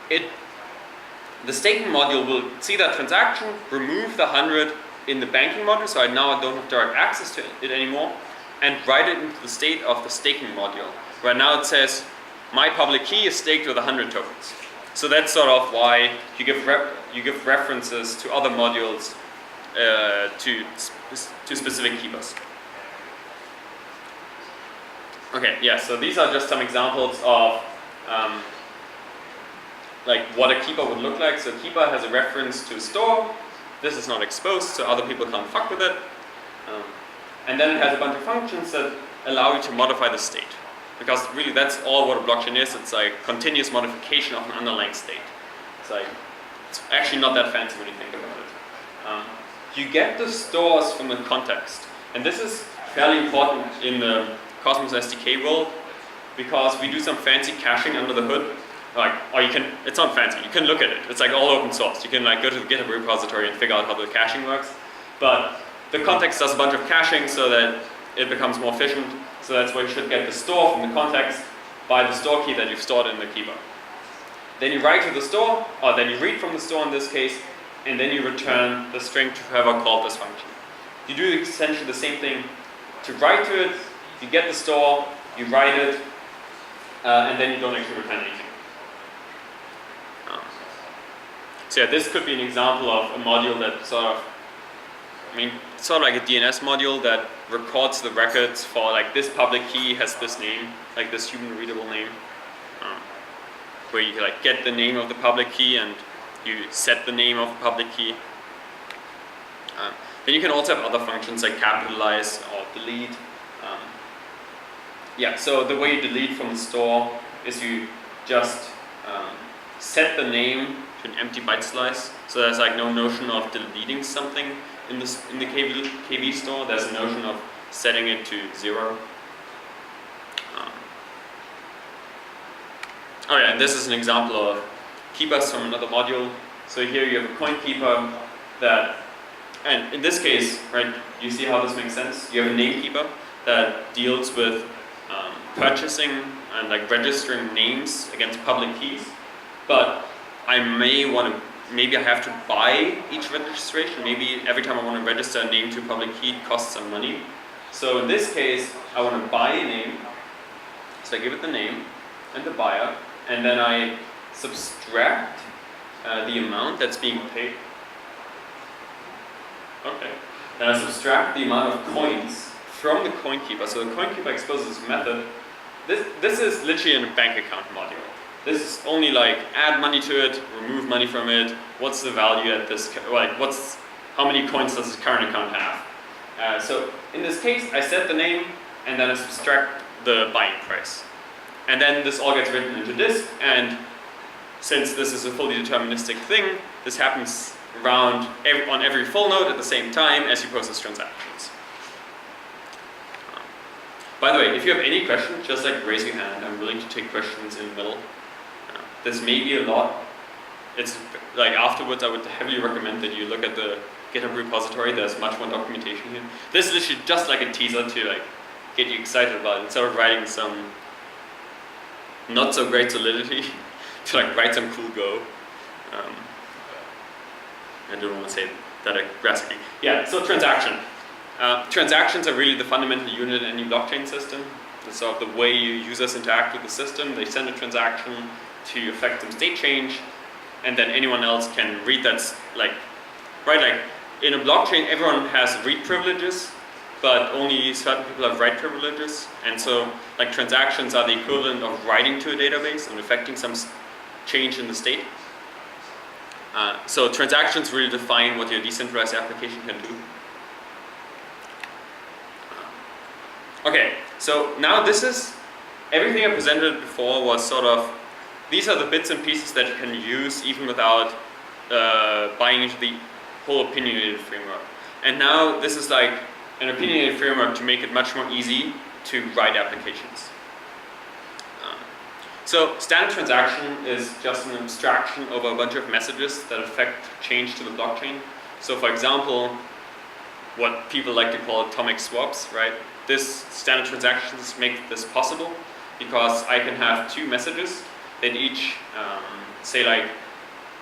The staking module will see that transaction, remove the 100 in the banking module, so I don't have direct access to it anymore, and write it into the state of the staking module, where now it says my public key is staked with 100 tokens. So that's sort of why you give references to other modules to specific keepers. Okay, yeah, so these are just some examples of what a keeper would look like. So keeper has a reference to a store. This is not exposed, so other people can't fuck with it. And then it has a bunch of functions that allow you to modify the state. Because really that's all what a blockchain is. It's continuous modification of an underlying state. It's actually not that fancy when you think about it. You get the stores from the context. And this is fairly important in the Cosmos SDK world, because we do some fancy caching under the hood. It's not fancy, you can look at it. It's all open source. You can go to the GitHub repository and figure out how the caching works. But the context does a bunch of caching so that it becomes more efficient. So that's why you should get the store from the context by the store key that you've stored in the keeper. Then you write to the store, or then you read from the store in this case, and then you return the string to whoever called this function. you do essentially the same thing to write to it. You get the store, you write it, and then you don't actually return anything. So yeah, this could be an example of a module that sort of like a DNS module that records the records for like this public key has this name, like this human readable name, where you like get the name of the public key and you set the name of the public key. Then you can also have other functions like capitalize or delete. Yeah, so the way you delete from the store is you just set the name to an empty byte slice. So there's like no notion of deleting something in the KB store. There's a notion of setting it to 0. Oh yeah, and this is an example of keepers from another module. So here you have a coin keeper that, and in this case, right, you see how this makes sense? You have a name keeper that deals with purchasing and like registering names against public keys. But I maybe I have to buy each registration. Maybe every time I want to register a name to a public key, it costs some money. So in this case, I want to buy a name. So I give it the name and the buyer, and then I subtract the amount that's being paid. Okay. Then I subtract the amount of coins from the coin keeper. So the coin keeper exposes this method. This is literally a bank account module. This is only like add money to it, remove money from it. What's the value at this? Like how many coins does this current account have? So in this case, I set the name and then I subtract the buying price, and then this all gets written into disk. And since this is a fully deterministic thing, this happens on every full node at the same time as you process transactions. By the way, if you have any questions, just like raise your hand. I'm willing to take questions in the middle. This may be a lot. It's like afterwards, I would heavily recommend that you look at the GitHub repository. There's much more documentation here. This is literally just like a teaser to like get you excited about it. Instead of writing some not so great solidity, to like write some cool Go. I don't want to say that aggressively. Yeah, so transaction. Transactions are really the fundamental unit in any blockchain system. It's sort of the way users interact with the system. They send a transaction to affect some state change, and then anyone else can read that, like in a blockchain, everyone has read privileges, but only certain people have write privileges. And so like transactions are the equivalent of writing to a database and affecting some change in the state. So transactions really define what your decentralized application can do. Okay, so now this is, everything I presented before was sort of, these are the bits and pieces that you can use even without buying into the whole opinionated framework. And now this is like an opinionated framework to make it much more easy to write applications. So standard transaction is just an abstraction over a bunch of messages that affect change to the blockchain. So for example, what people like to call atomic swaps, right? This standard transactions make this possible because I can have two messages that each say like,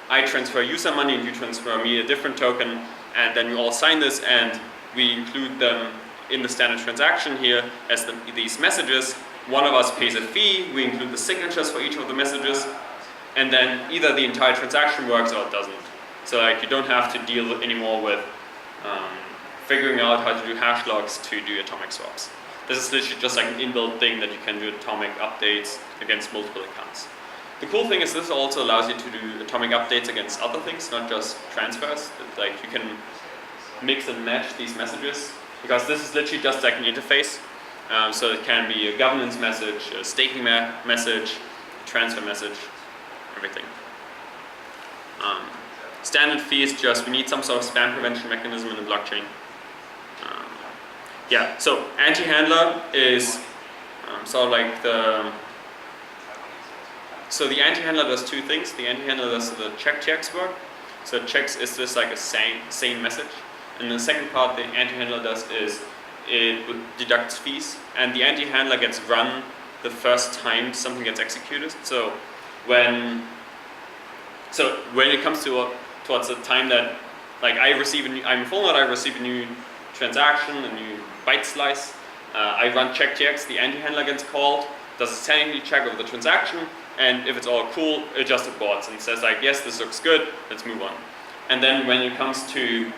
I transfer you some money and you transfer me a different token, and then we all sign this and we include them in the standard transaction here as these messages. One of us pays a fee, we include the signatures for each of the messages, and then either the entire transaction works or it doesn't. So like you don't have to deal anymore with figuring out how to do hash logs to do atomic swaps. This is literally just like an inbuilt thing that you can do atomic updates against multiple accounts. The cool thing is this also allows you to do atomic updates against other things, not just transfers. Like you can mix and match these messages, because this is literally just like an interface. So it can be a governance message, a staking message, a transfer message, everything. Standard fee is just, we need some sort of spam prevention mechanism in the blockchain. Yeah, so anti-handler is sort of like so the anti-handler does two things. The anti-handler does the checks work. So checks is just like a sane message. And the second part the anti-handler does is it deducts fees. And the anti-handler gets run the first time something gets executed. So when it comes towards the time that like I'm a full node, I receive a new transaction, a new byte slice. I run check.tx, the anti-handler gets called, does a sanity check of the transaction, and if it's all cool, adjusts the boards and says like, yes, this looks good, let's move on. And then when it comes to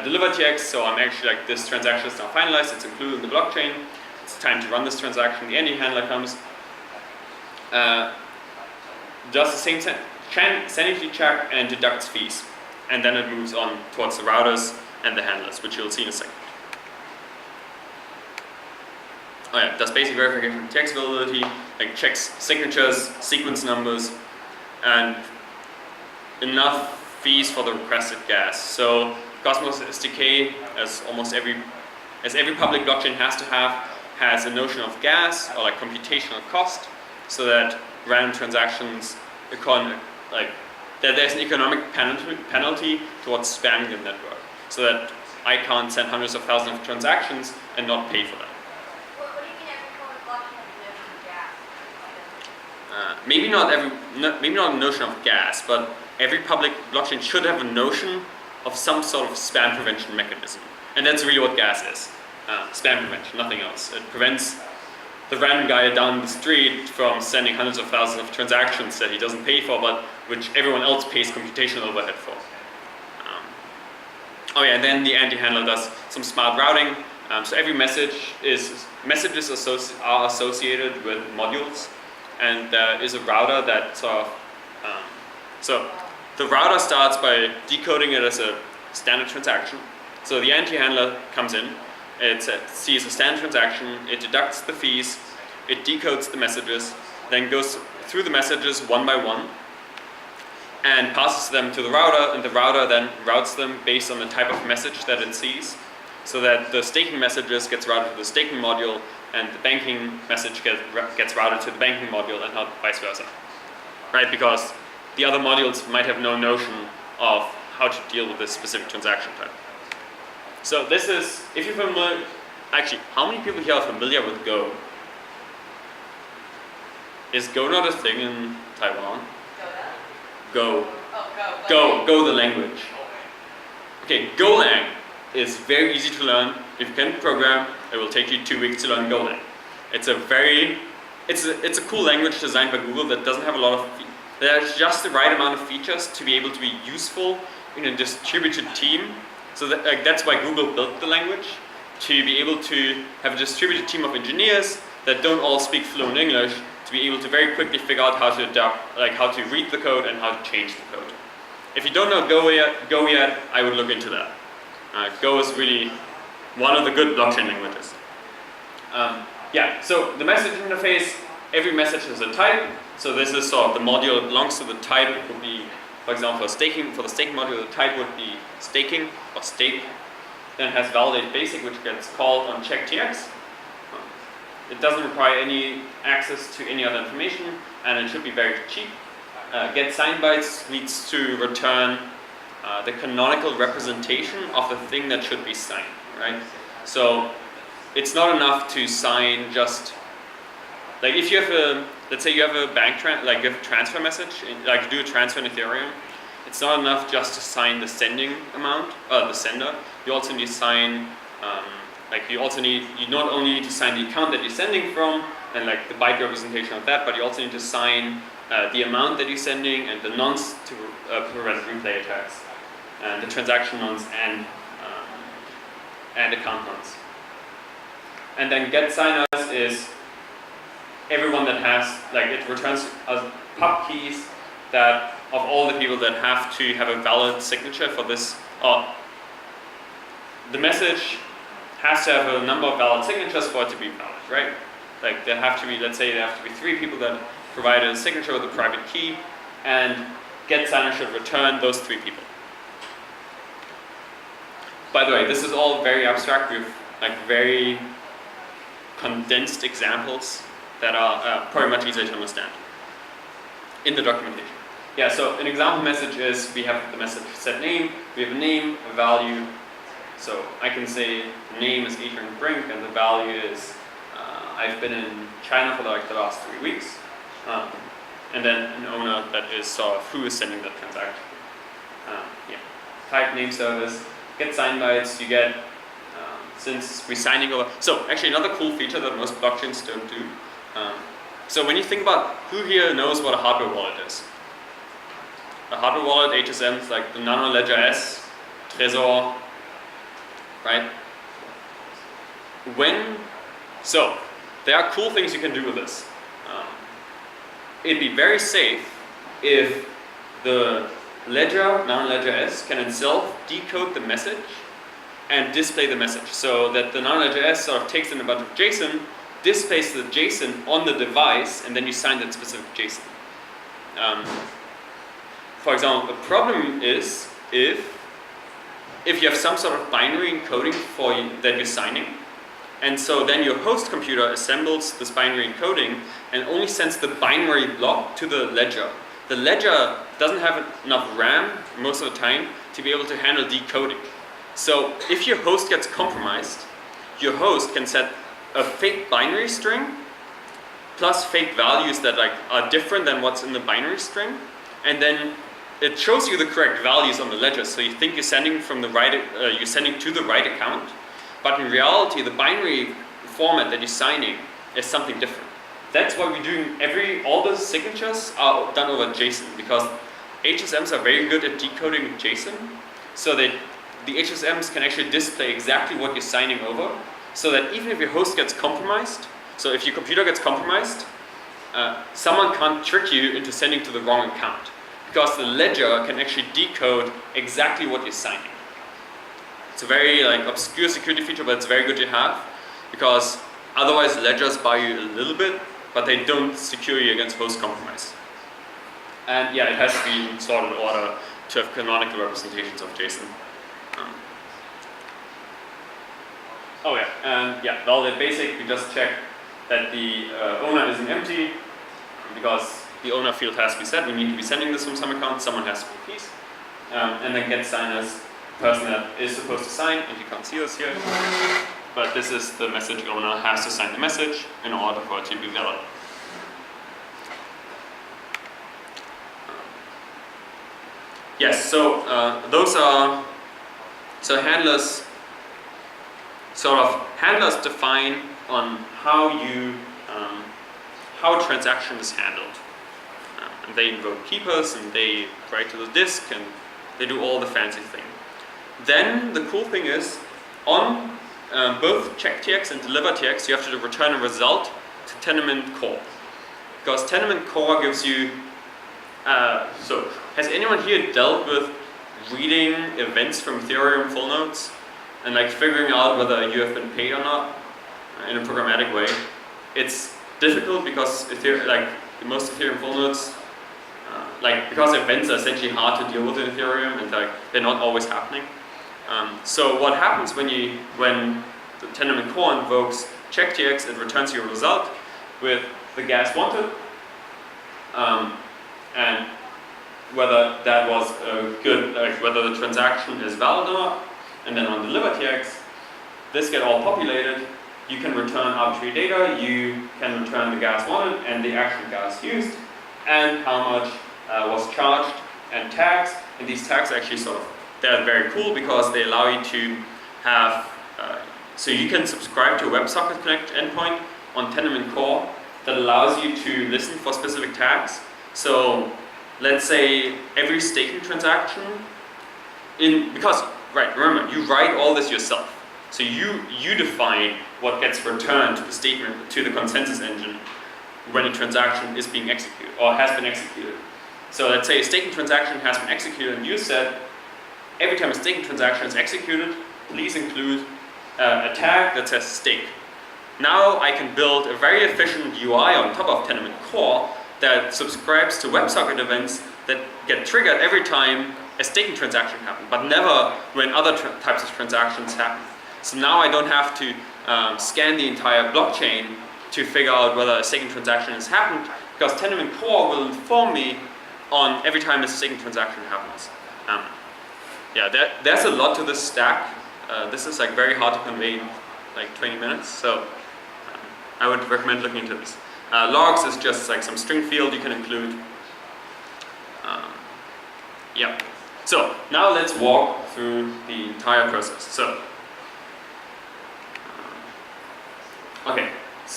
deliver.tx, so I'm actually like, this transaction is now finalized, it's included in the blockchain, it's time to run this transaction, the anti-handler comes, does the same sanity check and deducts fees. And then it moves on towards the routers and the handlers, which you'll see in a second. Oh yeah, does basic verification of text validity, like checks signatures, sequence numbers, and enough fees for the requested gas. So Cosmos SDK, as every public blockchain has a notion of gas or like computational cost, so that random transactions, that there's an economic penalty towards spamming the network, so that I can't send hundreds of thousands of transactions and not pay for them. What do you mean every public blockchain has a notion of gas? Maybe not a notion of gas, but every public blockchain should have a notion of some sort of spam prevention mechanism. And that's really what gas is. Spam prevention, nothing else. It prevents the random guy down the street from sending hundreds of thousands of transactions that he doesn't pay for, but which everyone else pays computational overhead for. And then the anti-handler does some smart routing. So every messages are associated with modules, and there is a router that so the router starts by decoding it as a standard transaction. So the anti-handler comes in, it sees a standard transaction, it deducts the fees, it decodes the messages, then goes through the messages one by one, and passes them to the router, and the router then routes them based on the type of message that it sees, so that the staking messages gets routed to the staking module, and the banking message gets routed to the banking module, and not vice versa, right? Because the other modules might have no notion of how to deal with this specific transaction type. So this is, if you're familiar, actually, how many people here are familiar with Go? Is Go not a thing in Taiwan? Go. Go the language. Okay, Golang is very easy to learn. If you can program, it will take you 2 weeks to learn Golang. It's a cool language designed by Google that doesn't have a lot of, there's just the right amount of features to be able to be useful in a distributed team. So that's why Google built the language, to be able to have a distributed team of engineers that don't all speak fluent English, to be able to very quickly figure out how to adapt, like how to read the code and how to change the code. If you don't know Go yet, I would look into that. Go is really one of the good blockchain languages. So the message interface, every message has a type. So this is sort of the module that belongs to the type. It would be, for example, for the staking module, the type would be staking or stake. Then it has validate basic, which gets called on check.tx. It doesn't require any access to any other information, and it should be very cheap. Get signed bytes needs to return the canonical representation of the thing that should be signed, right? So it's not enough to sign just, like if you have let's say you have a you have a transfer message, like you do a transfer in Ethereum, it's not enough just to sign the sending amount, the sender. You also need to sign, you not only need to sign the account that you're sending from, and like the byte representation of that, but you also need to sign the amount that you're sending and the nonce to prevent replay attacks, and the transaction nonce and account nonce. And then get signers is everyone that has, it returns pub keys that of all the people that have to have a valid signature for this. The message has to have a number of valid signatures for it to be valid, right? Like there have to be, let's say there have to be 3 people that provide a signature with a private key, and get signer should return those 3 people. By the way, this is all very abstract. We have very condensed examples that are probably much easier to understand in the documentation. Yeah, so an example message is we have the message set name, we have a name, a value. So I can say name is Adrian Brink and the value is I've been in China for the last 3 weeks. And then an owner that is sort of who is sending that transaction. Type name service, get signed bytes, you get since we're signing over. So actually another cool feature that most blockchains don't do. So when you think about who here knows what a hardware wallet is? A hardware wallet, HSMs like the Nano Ledger S, Trezor, right? So there are cool things you can do with this. It'd be very safe if the ledger, Nano Ledger S, can itself decode the message and display the message, so that the Nano Ledger S sort of takes in a bunch of JSON, displays the JSON on the device, and then you sign that specific JSON. For example, the problem is if you have some sort of binary encoding that you're signing, and so then your host computer assembles this binary encoding and only sends the binary block to the ledger. The ledger doesn't have enough RAM most of the time to be able to handle decoding. So if your host gets compromised, your host can set a fake binary string plus fake values that are different than what's in the binary string, and then it shows you the correct values on the ledger. So you think you're sending from the right, you're sending to the right account, but in reality, the binary format that you're signing is something different. That's why we're doing all the signatures are done over JSON, because HSMs are very good at decoding JSON, so that the HSMs can actually display exactly what you're signing over, so that even if your host gets compromised, so if your computer gets compromised, someone can't trick you into sending to the wrong account, because the ledger can actually decode exactly what you're signing. It's a very obscure security feature, but it's very good to have, because otherwise ledgers buy you a little bit, but they don't secure you against host compromise. And yeah, it has to be installed in order to have canonical representations of JSON. Oh yeah, and yeah, validate basic, we just check that the owner isn't empty, because the owner field has to be set. We need to be sending this from some account, someone has to be keys. And then get signers, person that is supposed to sign, and you can't see this here, but this is the message owner has to sign the message in order for it to be valid. Yes, so those are, so handlers define on how how a transaction is handled. And they invoke keepers, and they write to the disk, and they do all the fancy thing. Then the cool thing is, on both checktx and delivertx, you have to return a result to Tendermint core. Because Tendermint core gives you, so has anyone here dealt with reading events from Ethereum full nodes and figuring out whether you have been paid or not in a programmatic way? It's difficult because most Ethereum full nodes, because events are essentially hard to deal with in Ethereum, and they're not always happening. So what happens when the Tendermint core invokes checktx, it returns you a result with the gas wanted, and whether that was good, whether the transaction is valid or not. And then on delivertx, this get all populated. You can return arbitrary data, you can return the gas wanted and the actual gas used, and how much was charged and tags. And these tags actually they're very cool because they allow you to have, so you can subscribe to a WebSocket Connect endpoint on Tendermint core that allows you to listen for specific tags. So let's say every staking transaction, remember, you write all this yourself. So you define what gets returned to the statement, to the consensus engine when a transaction is being executed or has been executed. So let's say a staking transaction has been executed, and you said, every time a staking transaction is executed, please include a tag that says stake. Now I can build a very efficient UI on top of Tendermint core that subscribes to WebSocket events that get triggered every time a staking transaction happens, but never when other types of transactions happen. So now I don't have to scan the entire blockchain to figure out whether a staking transaction has happened, because Tendermint core will inform me on every time a staking transaction happens. There's a lot to this stack. This is very hard to convey in 20 minutes, so I would recommend looking into this. Logs is just some string field you can include. So now let's walk through the entire process. So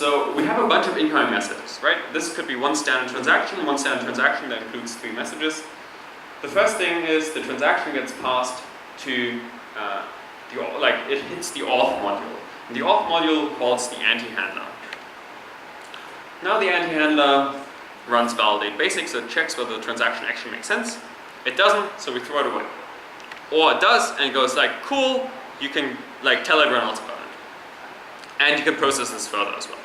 So we have a bunch of incoming messages, right? This could be one standard transaction that includes 3 messages. The first thing is the transaction gets passed to it hits the auth module. And the auth module calls the anti-handler. Now the anti-handler runs validate basic, so it checks whether the transaction actually makes sense. It doesn't, so we throw it away. Or it does, and it goes like, cool, you can tell everyone else about it. And you can process this further as well.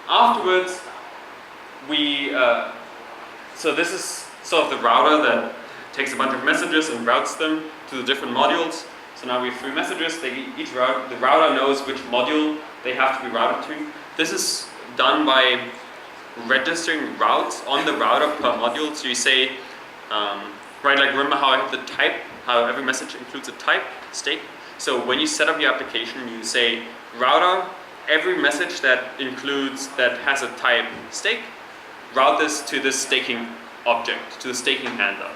Afterwards, so this is sort of the router that takes a bunch of messages and routes them to the different modules. So now we have 3 messages. The router knows which module they have to be routed to. This is done by registering routes on the router per module. So you say, remember how I have the type, how every message includes a type, state. So when you set up your application, you say, router, every message that has a type stake, route this to this staking object, to the staking handler.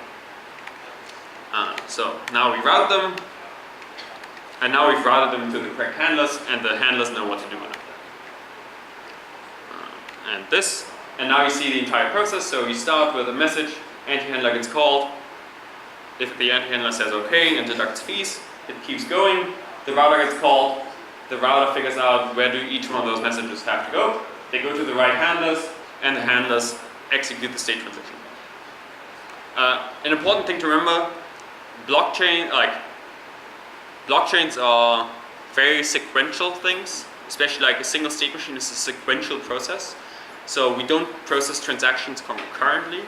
So now we route them, and now we've routed them to the correct handlers, and the handlers know what to do with it. And now you see the entire process. So you start with a message, anti-handler gets called. If the anti-handler says okay and deducts fees, it keeps going. The router gets called. The router figures out where do each one of those messages have to go. They go to the right handlers, and the handlers execute the state transition. An important thing to remember, blockchains are very sequential things, especially like a single state machine is a sequential process. So we don't process transactions concurrently,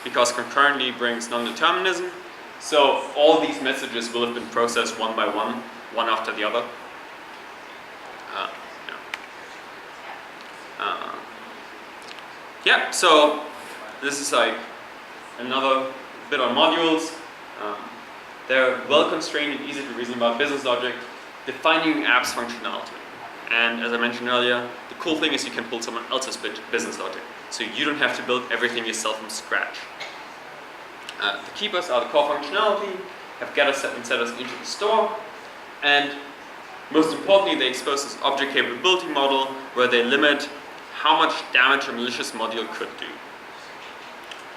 because concurrently brings non-determinism. So all these messages will have been processed one by one after the other. So this is another bit on modules. They're well constrained and easy to reason about business logic, defining apps functionality. And as I mentioned earlier, the cool thing is you can pull someone else's business logic. So you don't have to build everything yourself from scratch. The keepers are the core functionality, have getter and setters into the store, and most importantly, they expose this object capability model where they limit how much damage a malicious module could do.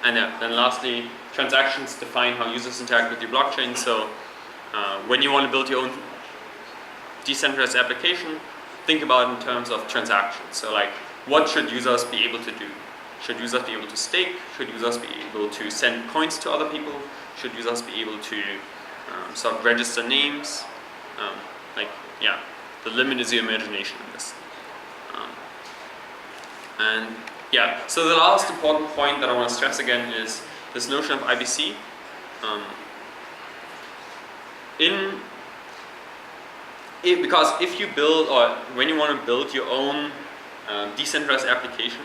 And then lastly, transactions define how users interact with your blockchain. So when you want to build your own decentralized application, think about it in terms of transactions. So what should users be able to do? Should users be able to stake? Should users be able to send coins to other people? Should users be able to sort of register names? The limit is your imagination in this. So the last important point that I want to stress again is this notion of IBC. Because if you build, or when you want to build your own decentralized application,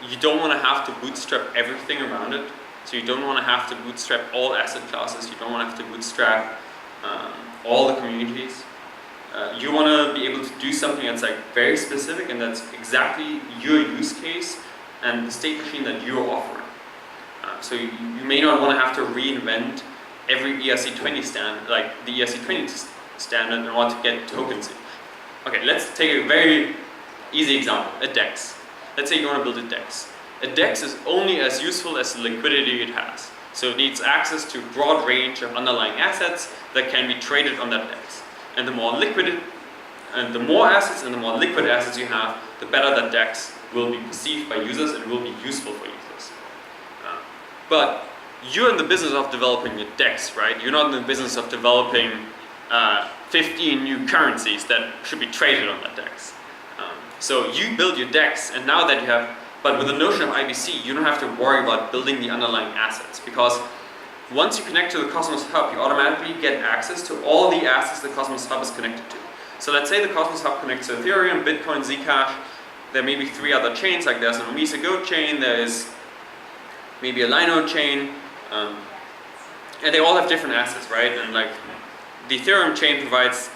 you don't want to have to bootstrap everything around it. So you don't want to have to bootstrap all asset classes. You don't want to have to bootstrap all the communities. You want to be able to do something that's very specific and that's exactly your use case and the state machine that you're offering. So you may not want to have to reinvent every ERC20 standard, the ERC20 standard, in order to get tokens in. Okay, let's take a very easy example, a DEX. Let's say you want to build a DEX. A DEX is only as useful as the liquidity it has. So it needs access to a broad range of underlying assets that can be traded on that DEX. And the more assets and the more liquid assets you have, the better that DEX will be perceived by users and will be useful for users. But you're in the business of developing a DEX, right? You're not in the business of developing 15 new currencies that should be traded on that DEX. So you build your DEX, and now that you have, but with the notion of IBC, you don't have to worry about building the underlying assets, because once you connect to the Cosmos Hub, you automatically get access to all the assets the Cosmos Hub is connected to. So let's say the Cosmos Hub connects to Ethereum, Bitcoin, Zcash. There may be 3 other chains, there's an Omisa Goat chain, there is maybe a Linode chain, and they all have different assets, right? And the Ethereum chain provides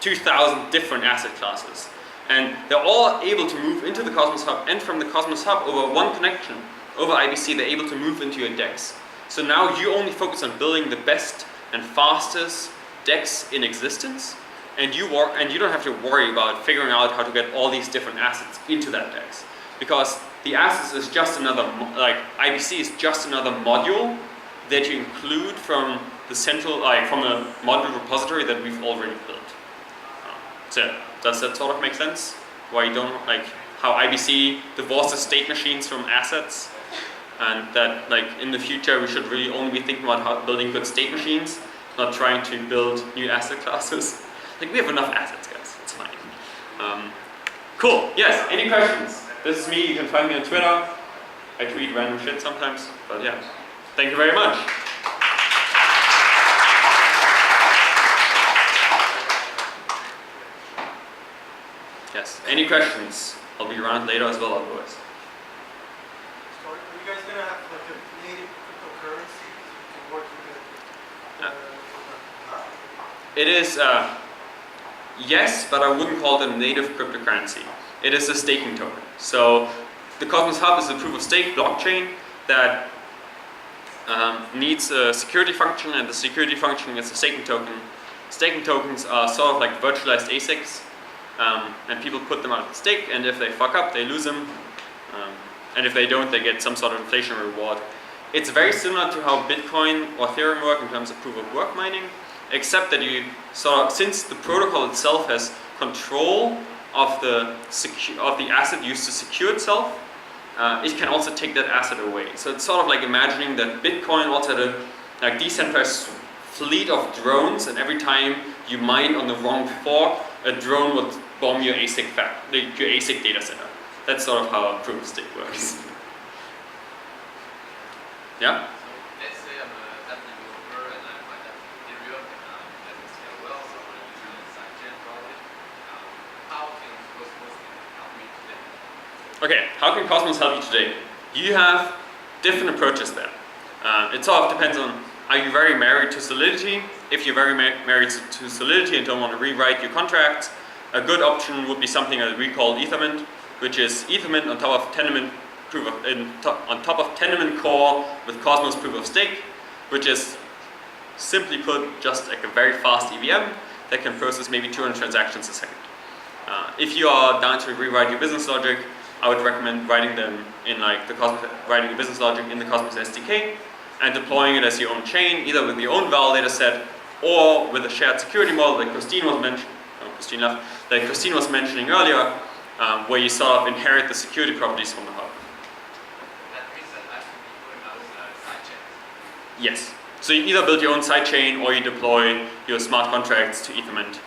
2,000 different asset classes. And they're all able to move into the Cosmos Hub, and from the Cosmos Hub over one connection, over IBC, they're able to move into your DEX. So now you only focus on building the best and fastest DEX in existence, and you don't have to worry about figuring out how to get all these different assets into that DEX, because the assets is just another, like IBC is just another module that you include from the central, from a module repository that we've already built. So does that sort of make sense? Why you don't, like, how IBC divorces state machines from assets, and that, like, in the future we should really only be thinking about how building good state machines, not trying to build new asset classes. Like, we have enough assets, guys. It's fine. Cool. Yes. Any questions? This is me. You can find me on Twitter. I tweet random shit sometimes, but yeah. Thank you very much. Yes. Any questions? I'll be around later as well, otherwise. So are you guys going to have like a native cryptocurrency to work with it? It is, yes, but I wouldn't call it a native cryptocurrency. It is a staking token. So the Cosmos Hub is a proof of stake blockchain that needs a security function, and the security function is a staking token. Staking tokens are sort of like virtualized ASICs, and people put them out at stake, and if they fuck up, they lose them, and if they don't, they get some sort of inflation reward. It's very similar to how Bitcoin or Ethereum work in terms of proof of work mining, except that you sort of, since the protocol itself has control of the asset used to secure itself, it can also take that asset away. So it's sort of like imagining that Bitcoin also had a like decentralized fleet of drones, and every time you mine on the wrong fork, a drone would bomb your ASIC data center. That's sort of how proof of stake works. Yeah? Let's say I'm a app developer and I might have Ethereum that can scale well, so I'm using a sidechain probably. How can Cosmos help me today? Okay, how can Cosmos help you today? You have different approaches there. It sort of depends on, are you very married to Solidity? If you're very married to Solidity and don't want to rewrite your contracts, a good option would be something that we call Ethermint, which is Ethermint on top of Tenement on top of Tenement core with Cosmos proof of stake, which is simply put just like a very fast EVM that can process maybe 200 transactions a second. If you are down to rewrite your business logic, I would recommend writing them in like writing your business logic in the Cosmos SDK and deploying it as your own chain, either with your own validator set or with a shared security model like Christine was mentioning earlier, where you sort of inherit the security properties from the hub. That means that I should be putting out sidechains. Yes. So you either build your own sidechain or you deploy your smart contracts to Ethermint.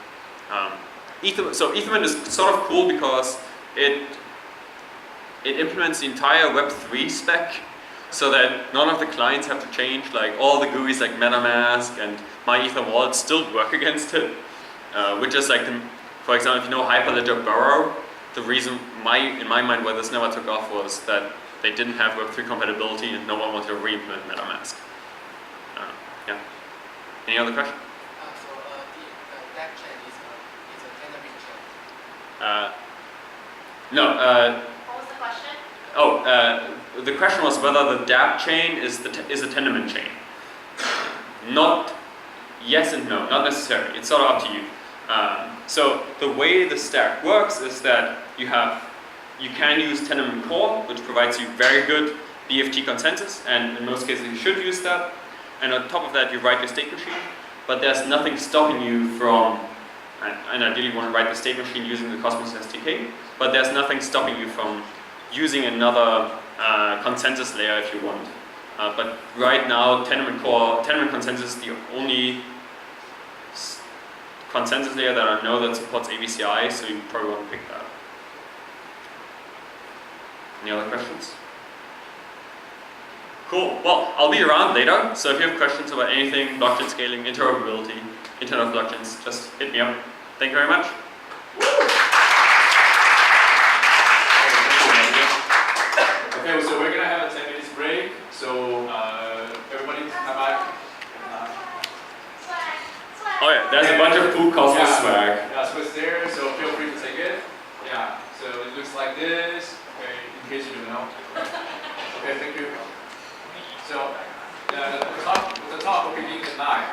So Ethermint is sort of cool because it implements the entire Web3 spec, so that none of the clients have to change. Like all the GUIs like MetaMask and MyEtherWallet still work against it, which is like, for example, if you know Hyperledger Burrow, the reason in my mind why this never took off was that they didn't have Web3 compatibility and no one wanted to re-implement MetaMask. Yeah. Any other question? So the DAG chain is a Tenement chain. No. What was the question? The question was whether the dApp chain is a Tenement chain. Not yes and no, not necessarily. It's sort of up to you. So the way the stack works is that you can use Tenement core, which provides you very good BFT consensus, and in most cases you should use that. And on top of that, you write your state machine, but there's nothing stopping you from, and ideally you want to write the state machine using the Cosmos SDK, but there's nothing stopping you from using another consensus layer if you want. But right now, Tenement consensus is the only consensus layer that I know that supports ABCI, so you probably want to pick that. Any other questions? Cool. Well, I'll be around later, so if you have questions about anything, blockchain scaling, interoperability, Internet of Blockchains, just hit me up. Thank you very much. Okay, so we're gonna have a 10 minutes break. So everybody come back. Oh yeah, there's a bunch of cool Cosmos swag. Yeah, so it's there. So feel free to take it. Yeah. So it looks like this. Okay, in case you don't know. Okay, thank you. So the talk will begin at 9.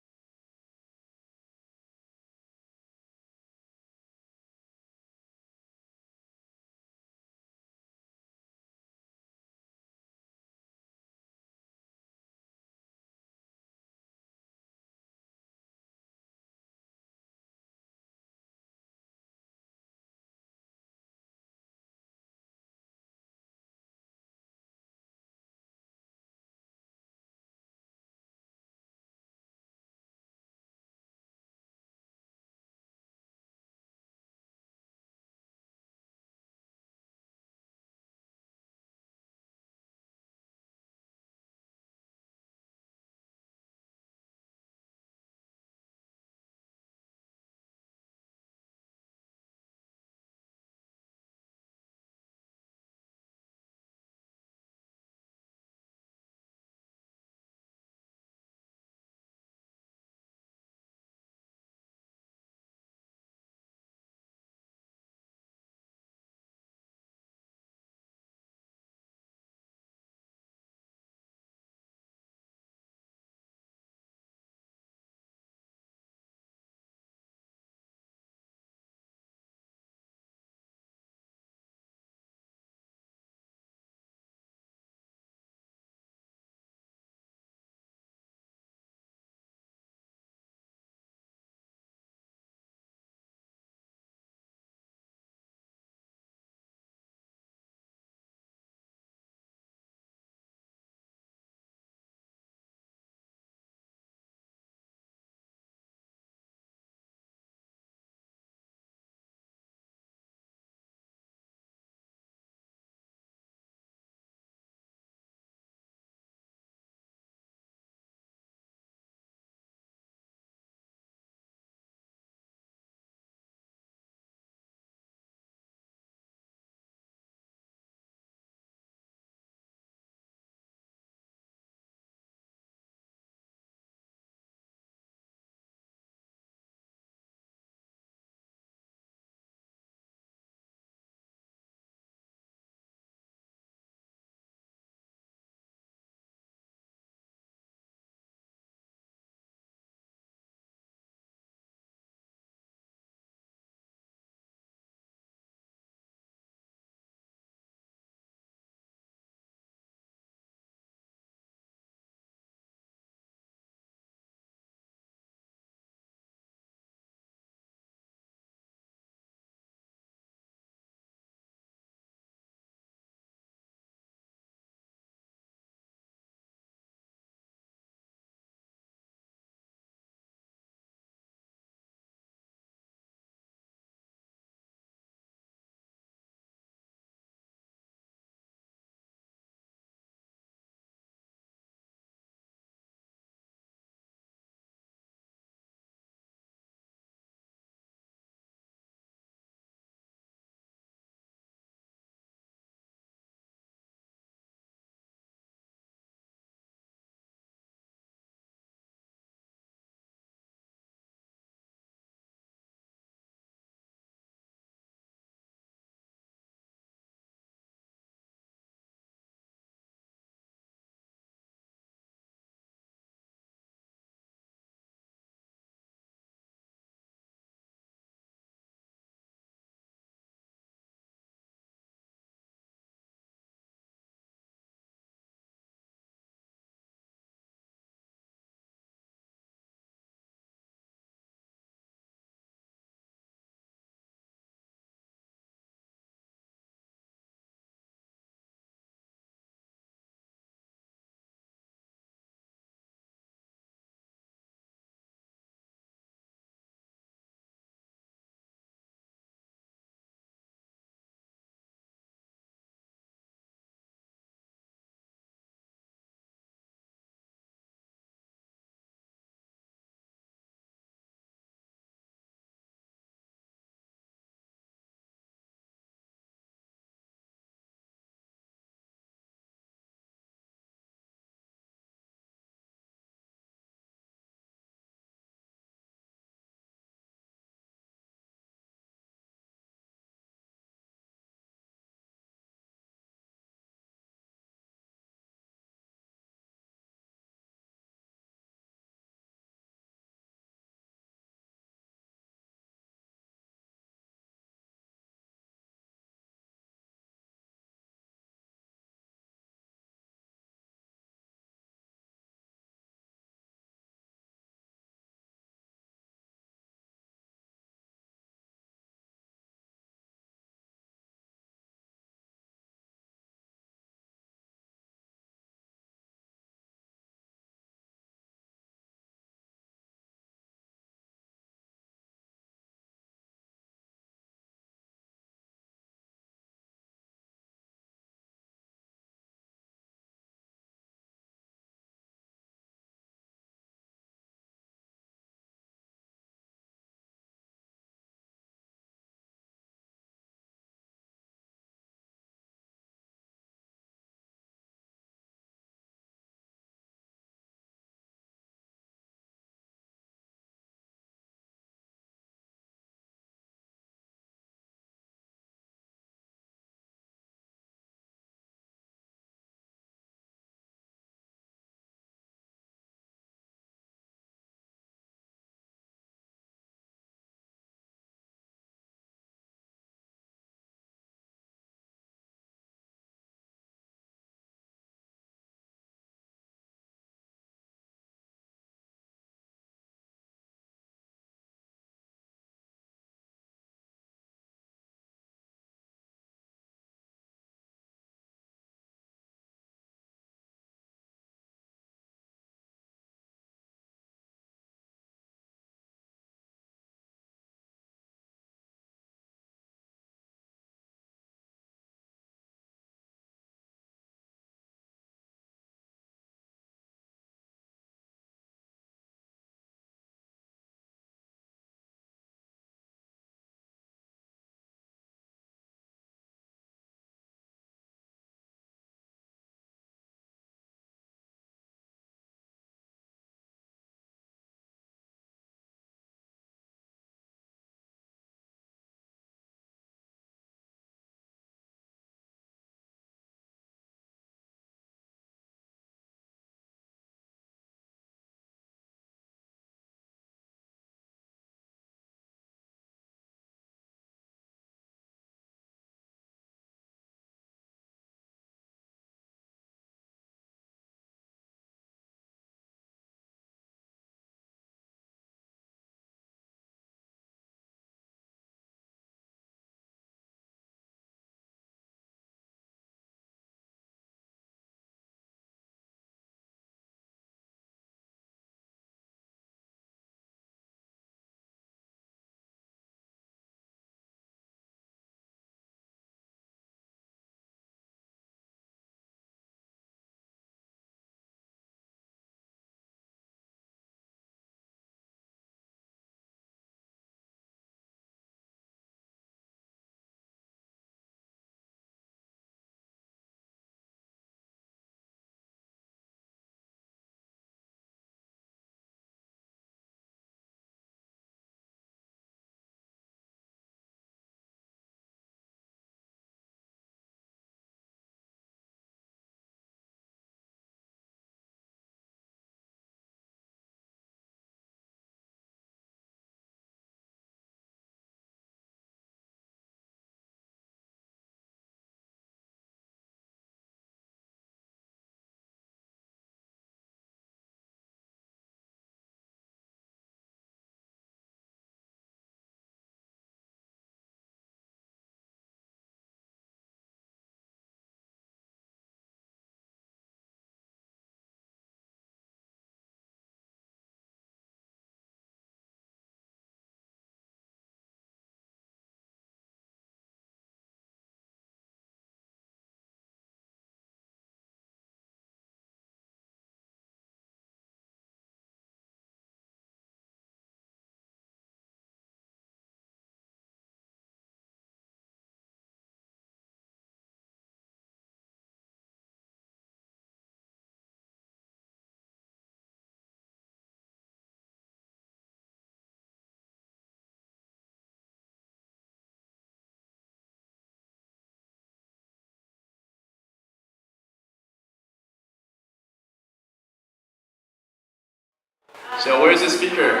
So where's the speaker?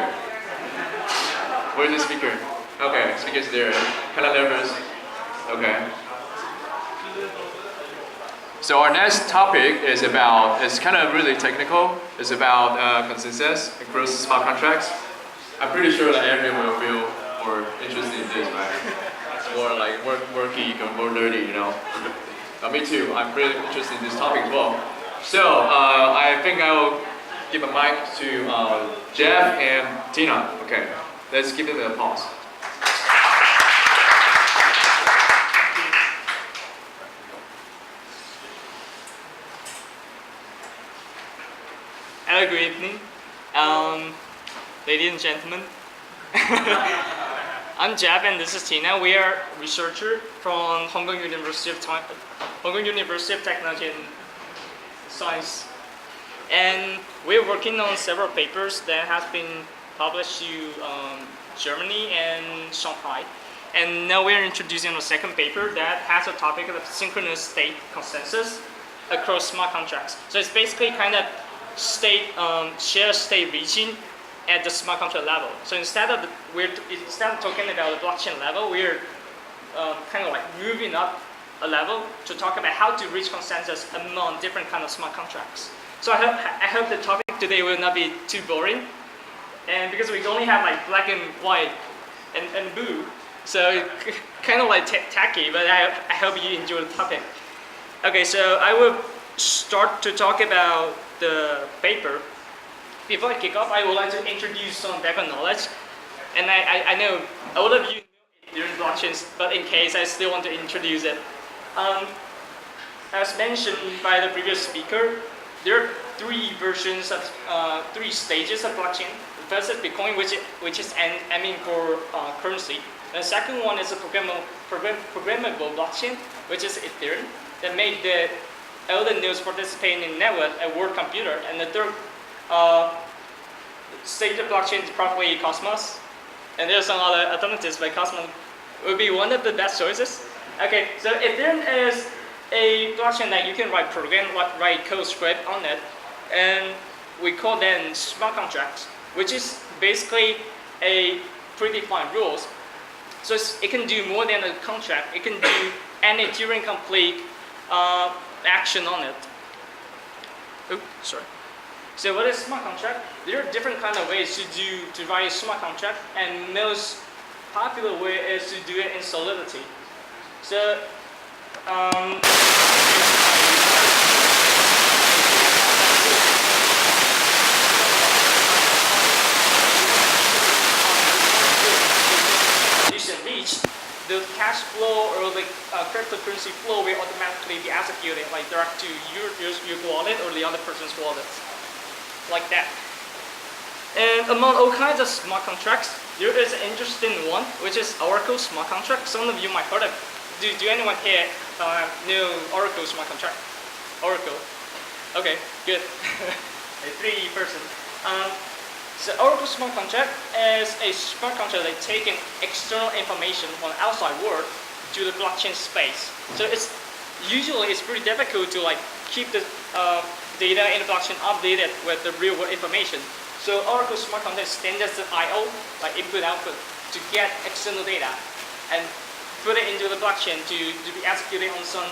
Where's the speaker? Okay, speaker's there. Kind of nervous. Okay. So our next topic is about, it's kind of really technical. It's about consensus across smart contracts. I'm pretty sure that everyone will feel more interested in this, right? It's more like worky or more nerdy, you know. Me too. I'm really interested in this topic as well. So I think I will give a mic to Jeff and Tina. Okay, let's give them a pause. Hello, good evening. Ladies and gentlemen. I'm Jeff and this is Tina. We are researcher from Hong Kong University of Technology and Science. And we're working on several papers that have been published to Germany and Shanghai. And now we're introducing a second paper that has a topic of synchronous state consensus across smart contracts. So it's basically kind of shared state region at the smart contract level. So instead of talking about the blockchain level, we're kind of like moving up a level to talk about how to reach consensus among different kind of smart contracts. So I hope the topic today will not be too boring, and because we only have like black and white and blue, so it's kind of like tacky, but I hope you enjoy the topic. Okay, so I will start to talk about the paper. Before I kick off, I would like to introduce some background knowledge. And I know a lot of you know Ethereum blockchains, but in case I still want to introduce it. As mentioned by the previous speaker, there are three versions of, three stages of blockchain. The first is Bitcoin, which is aiming for currency. The second one is a programmable blockchain, which is Ethereum, that made all the nodes participating in network a world computer. And the third stage of blockchain is probably Cosmos. And there are some other alternatives, but Cosmos would be one of the best choices. Okay, so Ethereum is a blockchain that you can write code script on it, and we call them smart contracts, which is basically a predefined rules. So it can do more than a contract. It can do any Turing complete action on it. Oops, sorry. So what is smart contract? There are different kind of ways to write a smart contract, and most popular way is to do it in Solidity. So the cash flow or the cryptocurrency flow will automatically be executed like direct to your wallet or the other person's wallet, like that. And among all kinds of smart contracts, there is an interesting one, which is Oracle smart contract. Some of you might heard of it. Do anyone here know Oracle smart contract? Oracle. Okay, good. A 3 person. So Oracle smart contract is a smart contract that takes external information from the outside world to the blockchain space. So it's pretty difficult to like keep the data in the blockchain updated with the real world information. So Oracle smart contract stands as the I/O, like input output, to get external data and put it into the blockchain to be executed on some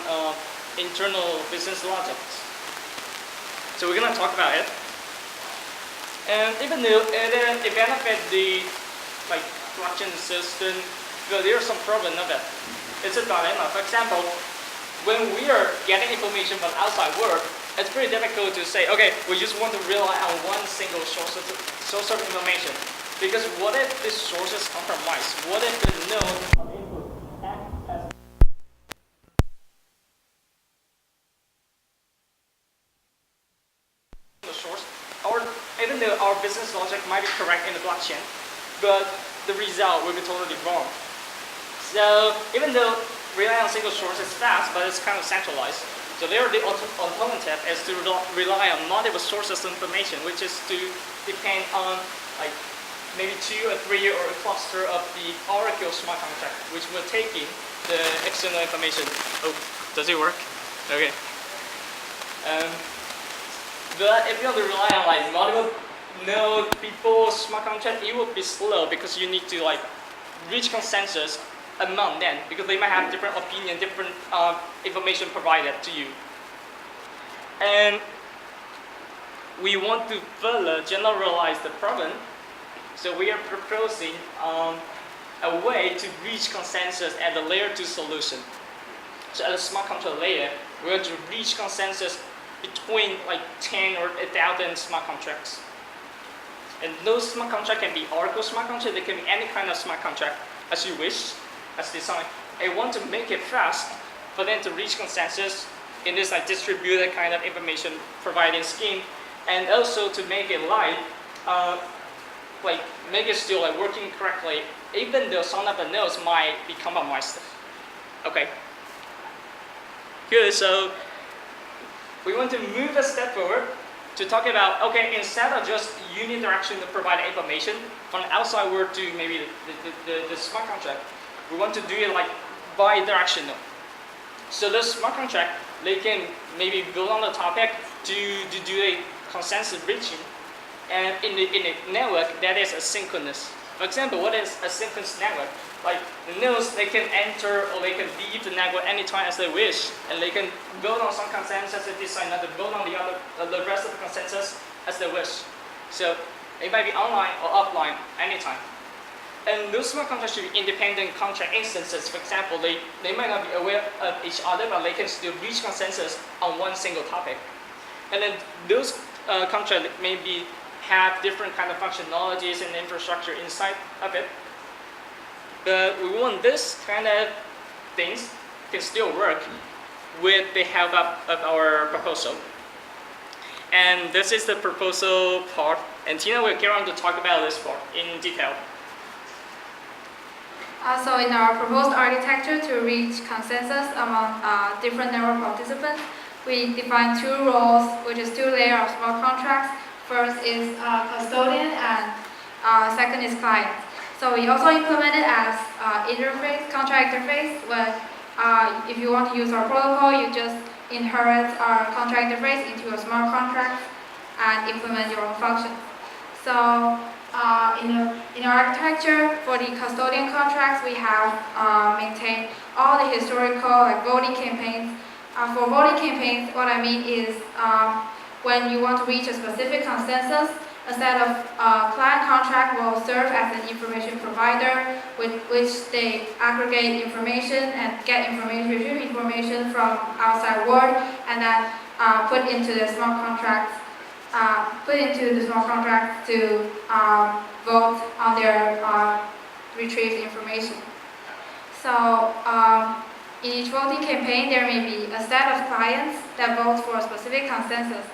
internal business logics. So we're gonna talk about it. And even though it benefits the blockchain system, but there are some problems of it. It's a dilemma. For example, when we are getting information from outside world, it's pretty difficult to say, okay, we just want to rely on one single source of information. Because what if this source is compromised? What if the node of input acts as the source? Or even though our business logic might be correct in the blockchain, but the result will be totally wrong. So even though relying on single source is fast, but it's kind of centralized. So there the alternative is to rely on multiple sources of information, which is to depend on like maybe 2 or 3 or a cluster of the Oracle smart contract, which will take in the external information. Oh, does it work? Okay. But if you want to rely on like node before smart contract, it will be slow because you need to like reach consensus among them because they might have different opinion, different information provided to you. And we want to further generalize the problem, so we are proposing a way to reach consensus at the layer 2 solution. So at the smart contract layer, we're going to reach consensus between like 10 or 1,000 smart contracts. And those smart contracts can be Oracle smart contract, they can be any kind of smart contract as you wish, as designed. I want to make it fast for them to reach consensus in this like distributed kind of information providing scheme, and also to make it light, like make it still like working correctly, even though some of the nodes might be compromised. Okay. Good. So we want to move a step forward to talk about, okay, instead of just unidirectional to provide information from the outside world to maybe the smart contract, we want to do it like bi-directional. So the smart contract, they can maybe build on the topic to do a consensus reaching, and in the network that is asynchronous. For example, what is a synchronous network? Like the nodes, they can enter or they can leave the network anytime as they wish, and they can build on some consensus and decide not to build on the rest of the consensus as they wish. So it might be online or offline anytime. And those smart contracts should be independent contract instances. For example, they might not be aware of each other, but they can still reach consensus on one single topic. And then those contracts maybe have different kind of functionalities and infrastructure inside of it. But we want this kind of things can still work with the help of our proposal. And this is the proposal part. And Tina will get on to talk about this part in detail. So in our proposed architecture to reach consensus among different network participants, we define two roles, which is two layers of smart contracts. First is custodian and second is client. So we also implemented as interface, contract interface, where if you want to use our protocol, you just inherit our contract interface into a smart contract and implement your own functions. So in our architecture for the custodian contracts, we have maintained all the historical like voting campaigns. For voting campaigns, what I mean is when you want to reach a specific consensus, a set of client contract will serve as an information provider with which they aggregate information and get information, retrieve information from outside world, and then put into the smart contracts. To vote on their retrieved information. So in each voting campaign, there may be a set of clients that vote for a specific consensus.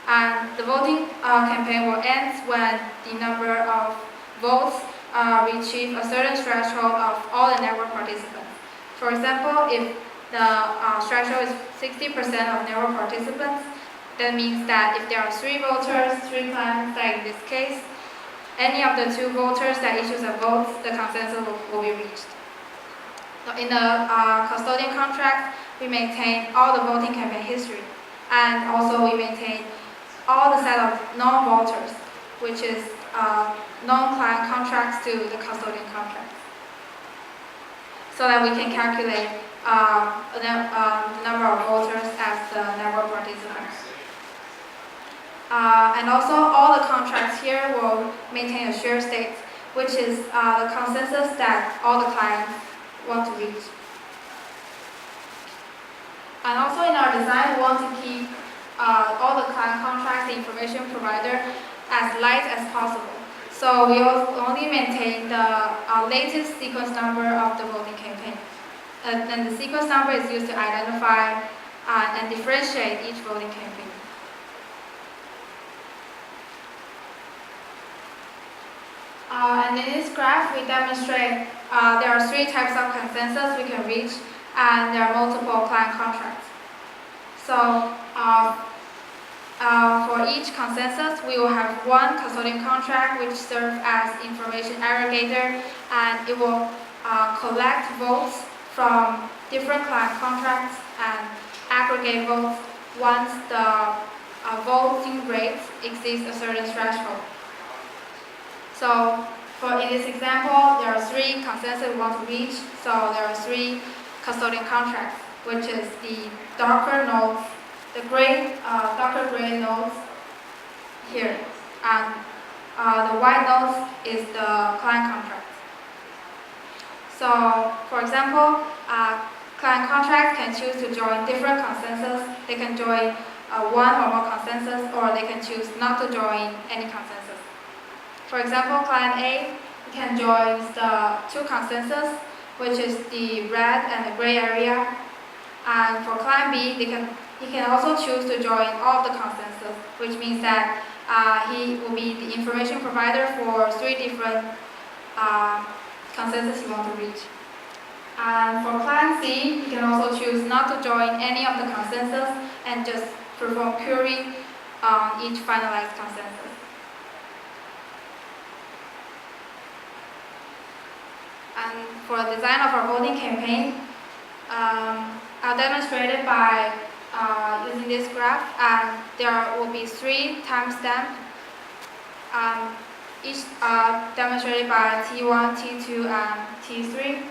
And the voting campaign will end when the number of votes reaches a certain threshold of all the network participants. For example, if the threshold is 60% of network participants, that means that if there are 3 voters, 3 clients, like in this case, any of the 2 voters that issues a vote, the consensus will be reached. So in the custodian contract, we maintain all the voting campaign history, and also we maintain all the set of non-voters, which is non-client contracts to the custodian contracts, so that we can calculate the number of voters as the network participants. And also all the contracts here will maintain a shared state, which is the consensus that all the clients want to reach. And also in our design, we want to keep all the client contracts, the information provider, as light as possible. So we only maintain the latest sequence number of the voting campaign. And the sequence number is used to identify and differentiate each voting campaign. And in this graph, we demonstrate there are 3 types of consensus we can reach, and there are multiple client contracts. So for each consensus, we will have one custodian contract which serves as information aggregator, and it will collect votes from different client contracts and aggregate votes once the voting rates exceeds a certain threshold. So, in this example, there are 3 consensus we want to reach. So there are 3 custodian contracts, which is the darker nodes, the darker gray nodes here, and the white nodes is the client contract. So, for example, client contracts can choose to join different consensus. They can join one or more consensus, or they can choose not to join any consensus. For example, client A can join the 2 consensus, which is the red and the gray area. And for client B, he can also choose to join all of the consensus, which means that he will be the information provider for 3 different consensus he wants to reach. And for client C, he can also choose not to join any of the consensus and just perform query on each finalized consensus. And for the design of our voting campaign, I'll demonstrate it by using this graph, and there will be 3 timestamps, each demonstrated by T1, T2, and T3.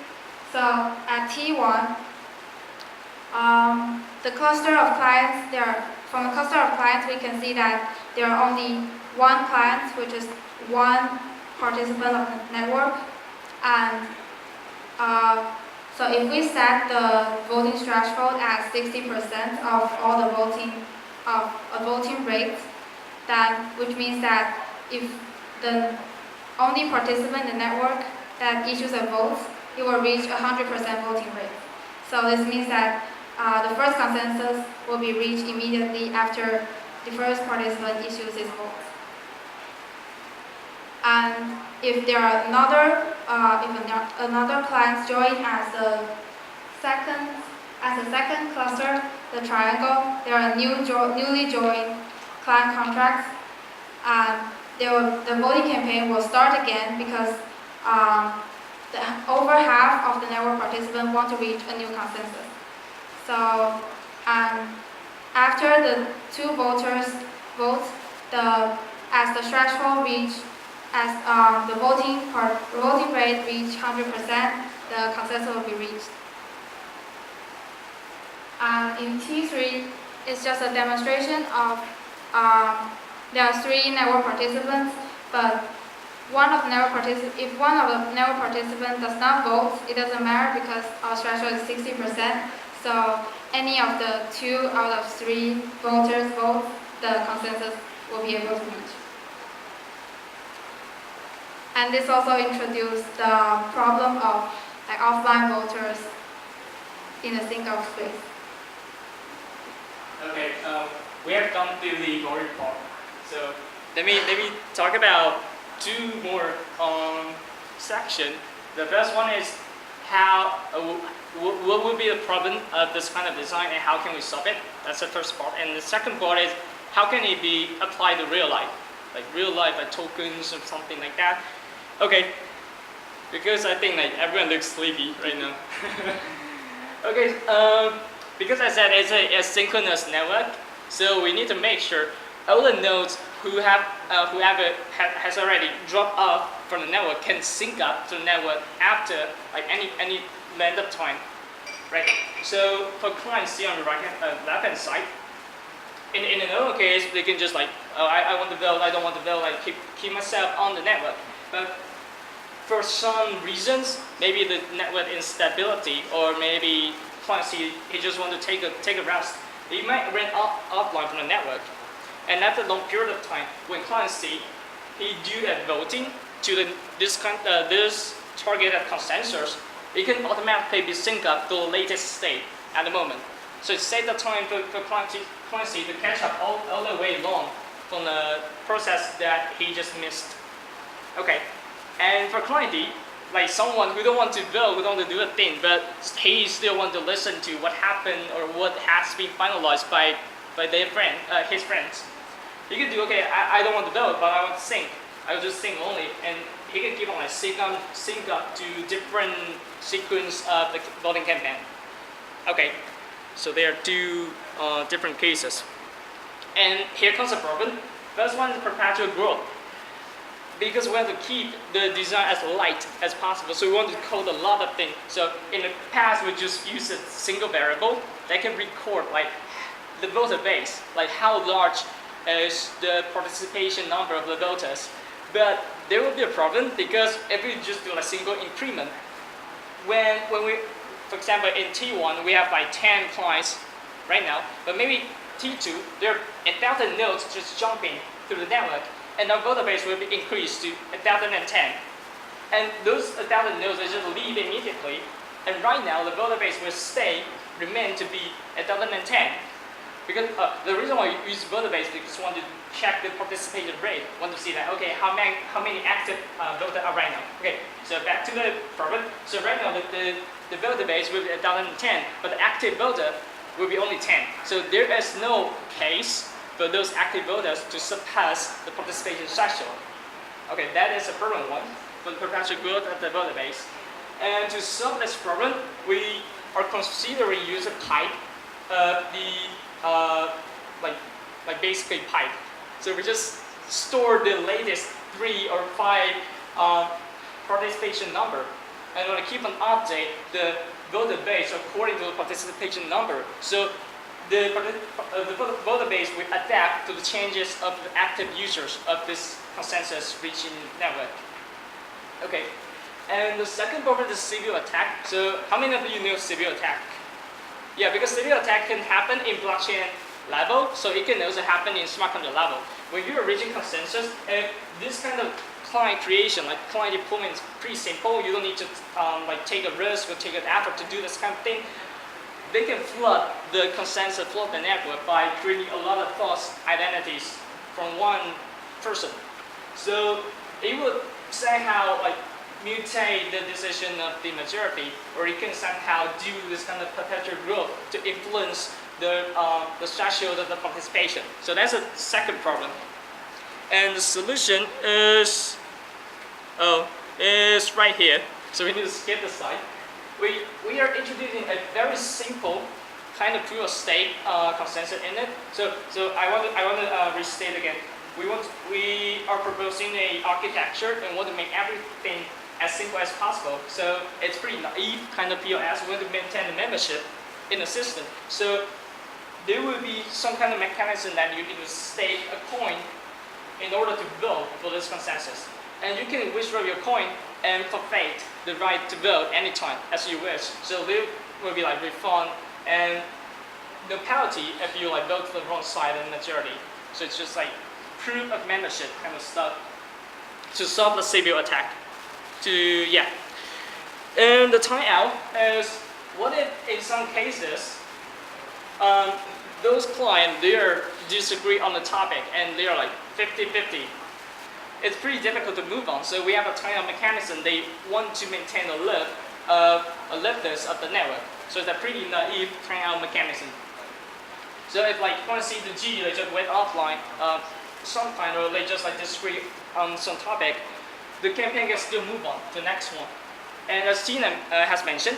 So at T1, the cluster of clients, from the cluster of clients, we can see that there are only 1 client, which is 1 participant of the network. And so if we set the voting threshold at 60% of all the voting rate, then which means that if the only participant in the network that issues a vote, it will reach 100% voting rate. So this means that the first consensus will be reached immediately after the first participant issues his vote. And if there are another client join as the second cluster, the triangle, there are newly joined client contracts, and the voting campaign will start again because over half of the network participants want to reach a new consensus. So, after the 2 voters vote, as the threshold as the voting rate reach 100%, the consensus will be reached. In T3, it's just a demonstration of there are 3 network participants, but if one of the network participants does not vote, it doesn't matter because our threshold is 60%. So any of the 2 out of 3 voters vote, the consensus will be able to reach. And this also introduced the problem of offline voters in a single space. Okay, we have gone through the voting part. So let me talk about 2 more sections. The first one is how what would be the problem of this kind of design and how can we solve it? That's the first part. And the second part is how can it be applied to real life, like tokens or something like that. Okay, because I think everyone looks sleepy right now. Okay, because I said it's a asynchronous network, so we need to make sure all the nodes has already dropped off from the network can sync up to the network after any length of time, right? So for client C on the left hand side, in another case they can just I want to vote, I don't want to vote, keep myself on the network. But for some reasons, maybe the network instability, or maybe client C he just want to take a rest, he might run offline from the network. And after a long period of time, when client C he do a voting to this targeted consensus, it can automatically be synced up to the latest state at the moment. So it saves the time for client C to catch up all the way along from the process that he just missed. Okay, and for client D, someone who don't want to vote, who don't want to do a thing, but he still want to listen to what happened or what has been finalized by his friends. He can do, okay, I don't want to vote, but I want to sync. I will just sync only, and he can keep on sync up to different sequence of the voting campaign. Okay, so there are 2 different cases. And here comes the problem. First one is perpetual growth. Because we want to keep the design as light as possible, so we want to code a lot of things. So in the past, we just use a single variable that can record like the voter base, like how large is the participation number of the voters. But there will be a problem because if we just do a single increment, when we, for example, in T1 we have like 10 clients right now, but maybe T2 there are 1,000 nodes just jumping through the network, and our voter base will be increased to 1,010. And those 1,000 nodes they just leave immediately, and right now the voter base will remain to be 1,010. Because the reason why you use voter base is because you want to check the participation rate. Want to see that, okay, how many active voters are right now. Okay, so back to the problem. So right now the voter base will be 1,010, but the active voter will be only 10. So there is no case for those active voters to surpass the participation threshold. Okay, that is a problem one for the perpetual growth of the voter base. And to solve this problem, we are considering use a pipe of like basically pipe. So we just store the latest 3 or 5 participation number, and want to keep an update the voter base according to the participation number. So the voter base will adapt to the changes of the active users of this consensus reaching network. Okay, and the second problem is civil attack. So how many of you know civil attack? Yeah, because civil attack can happen in blockchain level, so it can also happen in smart contract level. When you're reaching consensus, if this kind of client creation, like client deployment is pretty simple, you don't need to like take a risk or take an effort to do this kind of thing. They can flood the consensus, flood the network by creating a lot of false identities from one person. So it would somehow like mutate the decision of the majority, or it can somehow do this kind of perpetual growth to influence the threshold of the participation. So that's a second problem. And the solution is right here. So we need to skip the slide. We are introducing a very simple kind of proof of stake consensus in it. So I want to restate again. We are proposing a architecture and want to make everything as simple as possible. So it's pretty naive kind of POS. We want to maintain the membership in the system. So there will be some kind of mechanism that you need to stake a coin in order to vote for this consensus. And you can withdraw your coin and forfeit the right to vote anytime as you wish. So there will be like refund and no penalty if you like vote for the wrong side in the majority. So it's just like proof of membership kind of stuff to solve the civil attack. And the timeout is what if in some cases those clients they disagree on the topic and they are like 50-50. It's pretty difficult to move on. So we have a timeout mechanism. They want to maintain a liveness of the network. So it's a pretty naive timeout mechanism. So if like you want to see the G, they just went offline sometime, or they just like disagree on some topic, the campaign can still move on to the next one. And as Tina has mentioned,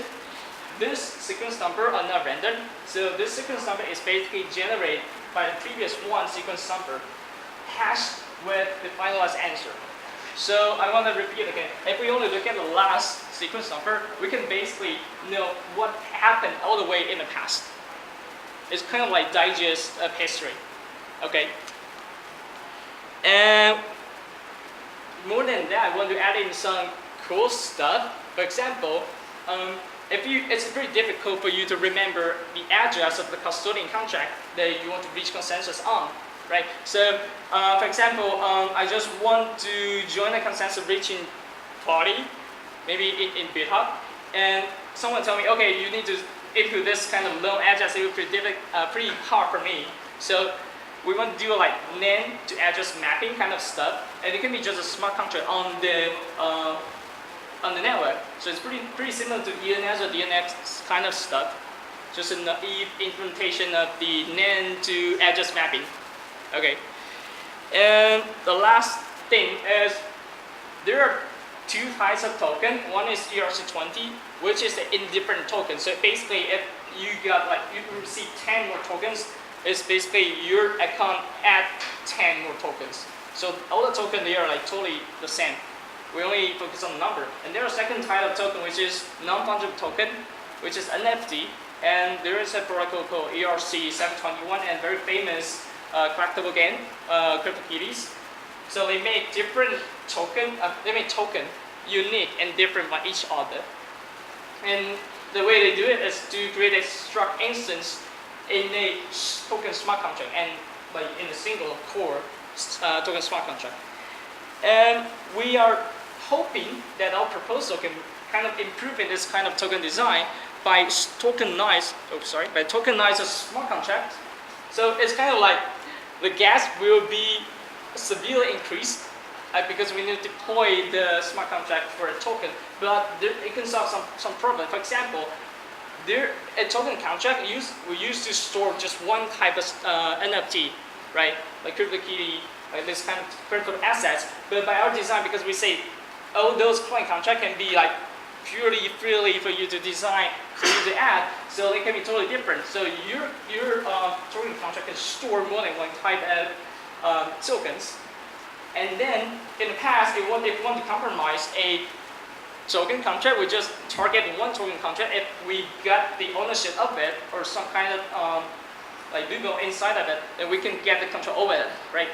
this sequence number are not rendered. So this sequence number is basically generated by the previous one sequence number hashed with the finalized answer. So I want to repeat again. If we only look at the last sequence number, we can basically know what happened all the way in the past. It's kind of like digest of history. Okay. And more than that, I want to add in some cool stuff. For example, it's very difficult for you to remember the address of the custodian contract that you want to reach consensus on, right? So, for example, I just want to join a consensus reaching party, maybe in GitHub, and someone tell me, okay, you need to input this kind of low address. It will be pretty hard for me. So we want to do like name to address mapping kind of stuff, and it can be just a smart contract on the network. So it's pretty similar to ENS or DNS kind of stuff, just a naive implementation of the name to address mapping. Okay, and the last thing is there are two types of token. One is ERC20, which is an indifferent token. So basically, if you got like you receive 10 more tokens, is basically your account add 10 more tokens. So all the tokens, they are like totally the same. We only focus on the number. And there is a second type of token, which is non-fungible token, which is NFT. And there is a protocol called ERC-721 and very famous collectible game, CryptoKitties. So they make different token, unique and different by each other. And the way they do it is to create a struct instance in a token smart contract and like in a single core token smart contract. And we are hoping that our proposal can kind of improve in this kind of token design by tokenize a smart contract. So it's kind of like the gas will be severely increased because we need to deploy the smart contract for a token, but it can solve some problem. For example, a token contract we used to store just one type of NFT, right? Like CryptoKitty, like this kind of crypto assets. But by our design, because we say all those coin contracts can be like purely freely for you to design, for you to add, so they can be totally different. So your token contract can store more than one type of tokens. And then in the past, if we want to compromise a token contract, we just target one token contract. If we got the ownership of it or some kind of like legal inside of it, then we can get the control over it, right?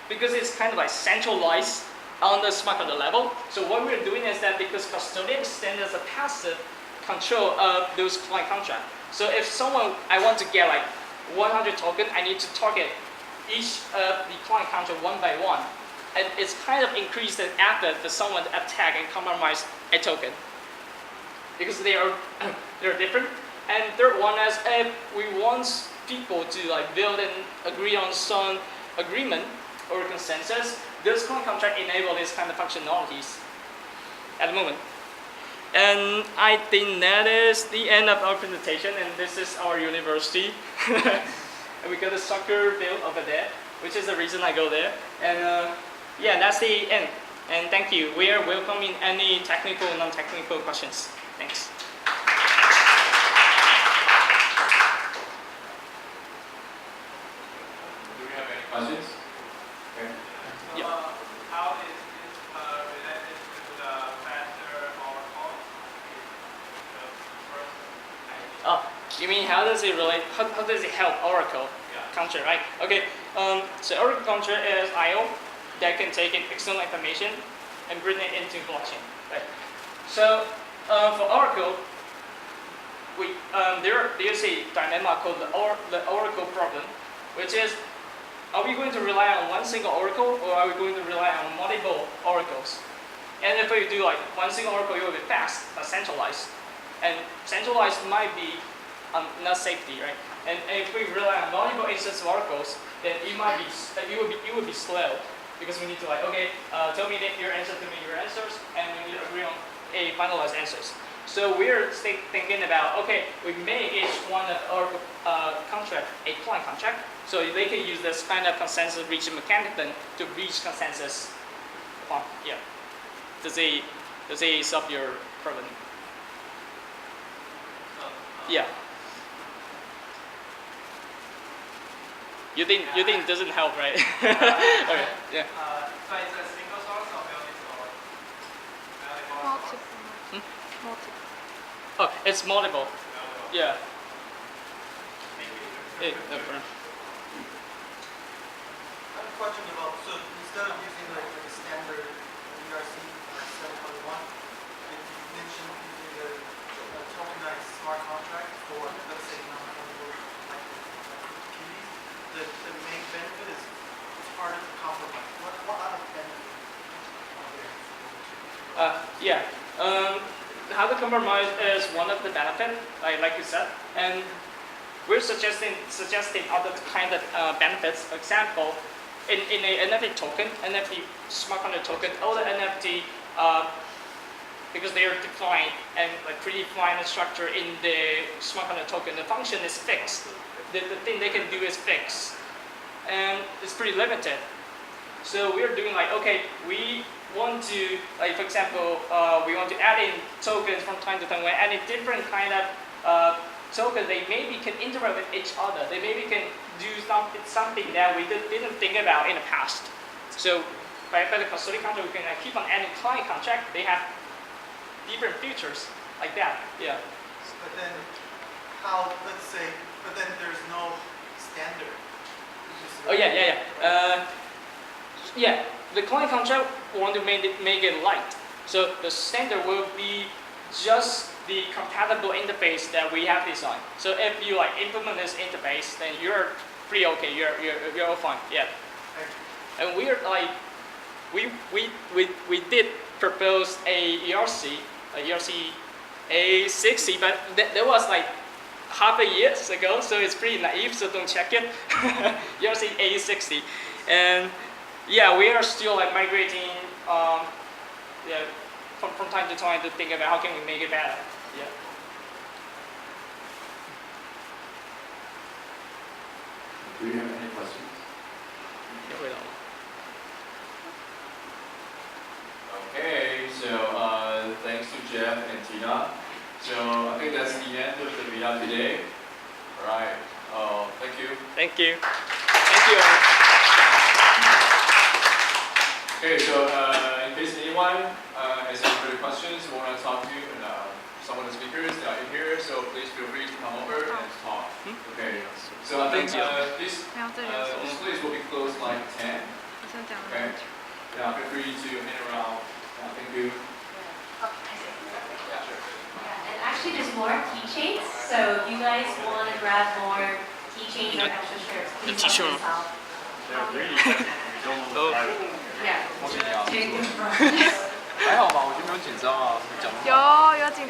Because it's kind of like centralized on the smart contract level. So what we're doing is that because custodian extends as a passive control of those client contracts. So if I want to get like 100 tokens, I need to target each of the client contract one by one. And it's kind of increased the effort for someone to attack and compromise a token. Because they are different. And third one is if we want people to like build and agree on some agreement or consensus, this client contract enable this kind of functionalities at the moment. And I think that is the end of our presentation, and this is our university. And we got a soccer field over there, which is the reason I go there. And yeah, that's the end. And thank you. We are welcoming any technical and non-technical questions. Thanks. Do we have any questions? Okay. Yeah. How is this related to the faster Oracle? Oh, you mean how does it relate? How does it help Oracle contract, right? Okay. So Oracle contract is I/O that can take in external information and bring it into blockchain, right? So for Oracle, there's a dilemma called the Oracle problem, which is, are we going to rely on one single Oracle or are we going to rely on multiple Oracles? And if we do like one single Oracle, it will be fast, but centralized. And centralized might be not safety, right? And if we rely on multiple instance of Oracles, then it would be slow because we need to like, okay, tell me your answer to me your answers, and we need to agree on a finalized answers. So we're thinking about, okay, we make each one of our contract a client contract, so they can use this kind of consensus reaching mechanism to reach consensus. Yeah. Does it solve your problem? Yeah. You think it doesn't help, right? Okay. Yeah. So it's a single source or multi-source? Multiple. Multiple. Oh, it's multiple. Yeah. Thank you. No problem. I have a question about, so instead of using like a standard ERC like 721, you mentioned using a tokenized smart contract for, let's say, non-fungible like keys. The main benefit is it's harder to compromise. What other benefits are there? Yeah. How to compromise is one of the benefits, like you said, and we're suggesting other kind of benefits. For example, in a NFT token, NFT smart contract token, all the NFT, because they are defined and like predefined structure in the smart contract token, the function is fixed. The thing they can do is fixed, and it's pretty limited. So we're doing like, okay, we want to, like for example, we want to add in tokens from time to time. We're adding different kind of token, they maybe can interact with each other. They maybe can do something that we didn't think about in the past. So by the custodian contract, we can keep on adding client contract. They have different features like that. Yeah. But then, how? Let's say, but then there's no standard. Oh yeah. The client contract want to make it light. So the standard will be just the compatible interface that we have designed. So if you like implement this interface, then you're pretty okay. You're all fine. Yeah. And we're like, we did propose a ERC A60, but that was like half a year ago, so it's pretty naive. So don't check it. ERC A60, and yeah, we are still like migrating. From time to time to think about how can we make it better. Yeah. Do you have any questions? Okay, so thanks to Jeff and Tina. So I think that's the end of the meetup today. All right. Thank you. Thank you. Thank you. Okay, so in case anyone has any further questions or want to talk to some of the speakers that are in here, so please feel free to come over and talk. Okay. So I think this place will be closed like 10. Okay. Yeah, feel free to hang around. Thank you. And actually, there's more keychains. So if you guys want to grab more keychains or extra shirts, please help us out. Yeah. 还好吧，我觉得没有紧张啊，讲得很好。有紧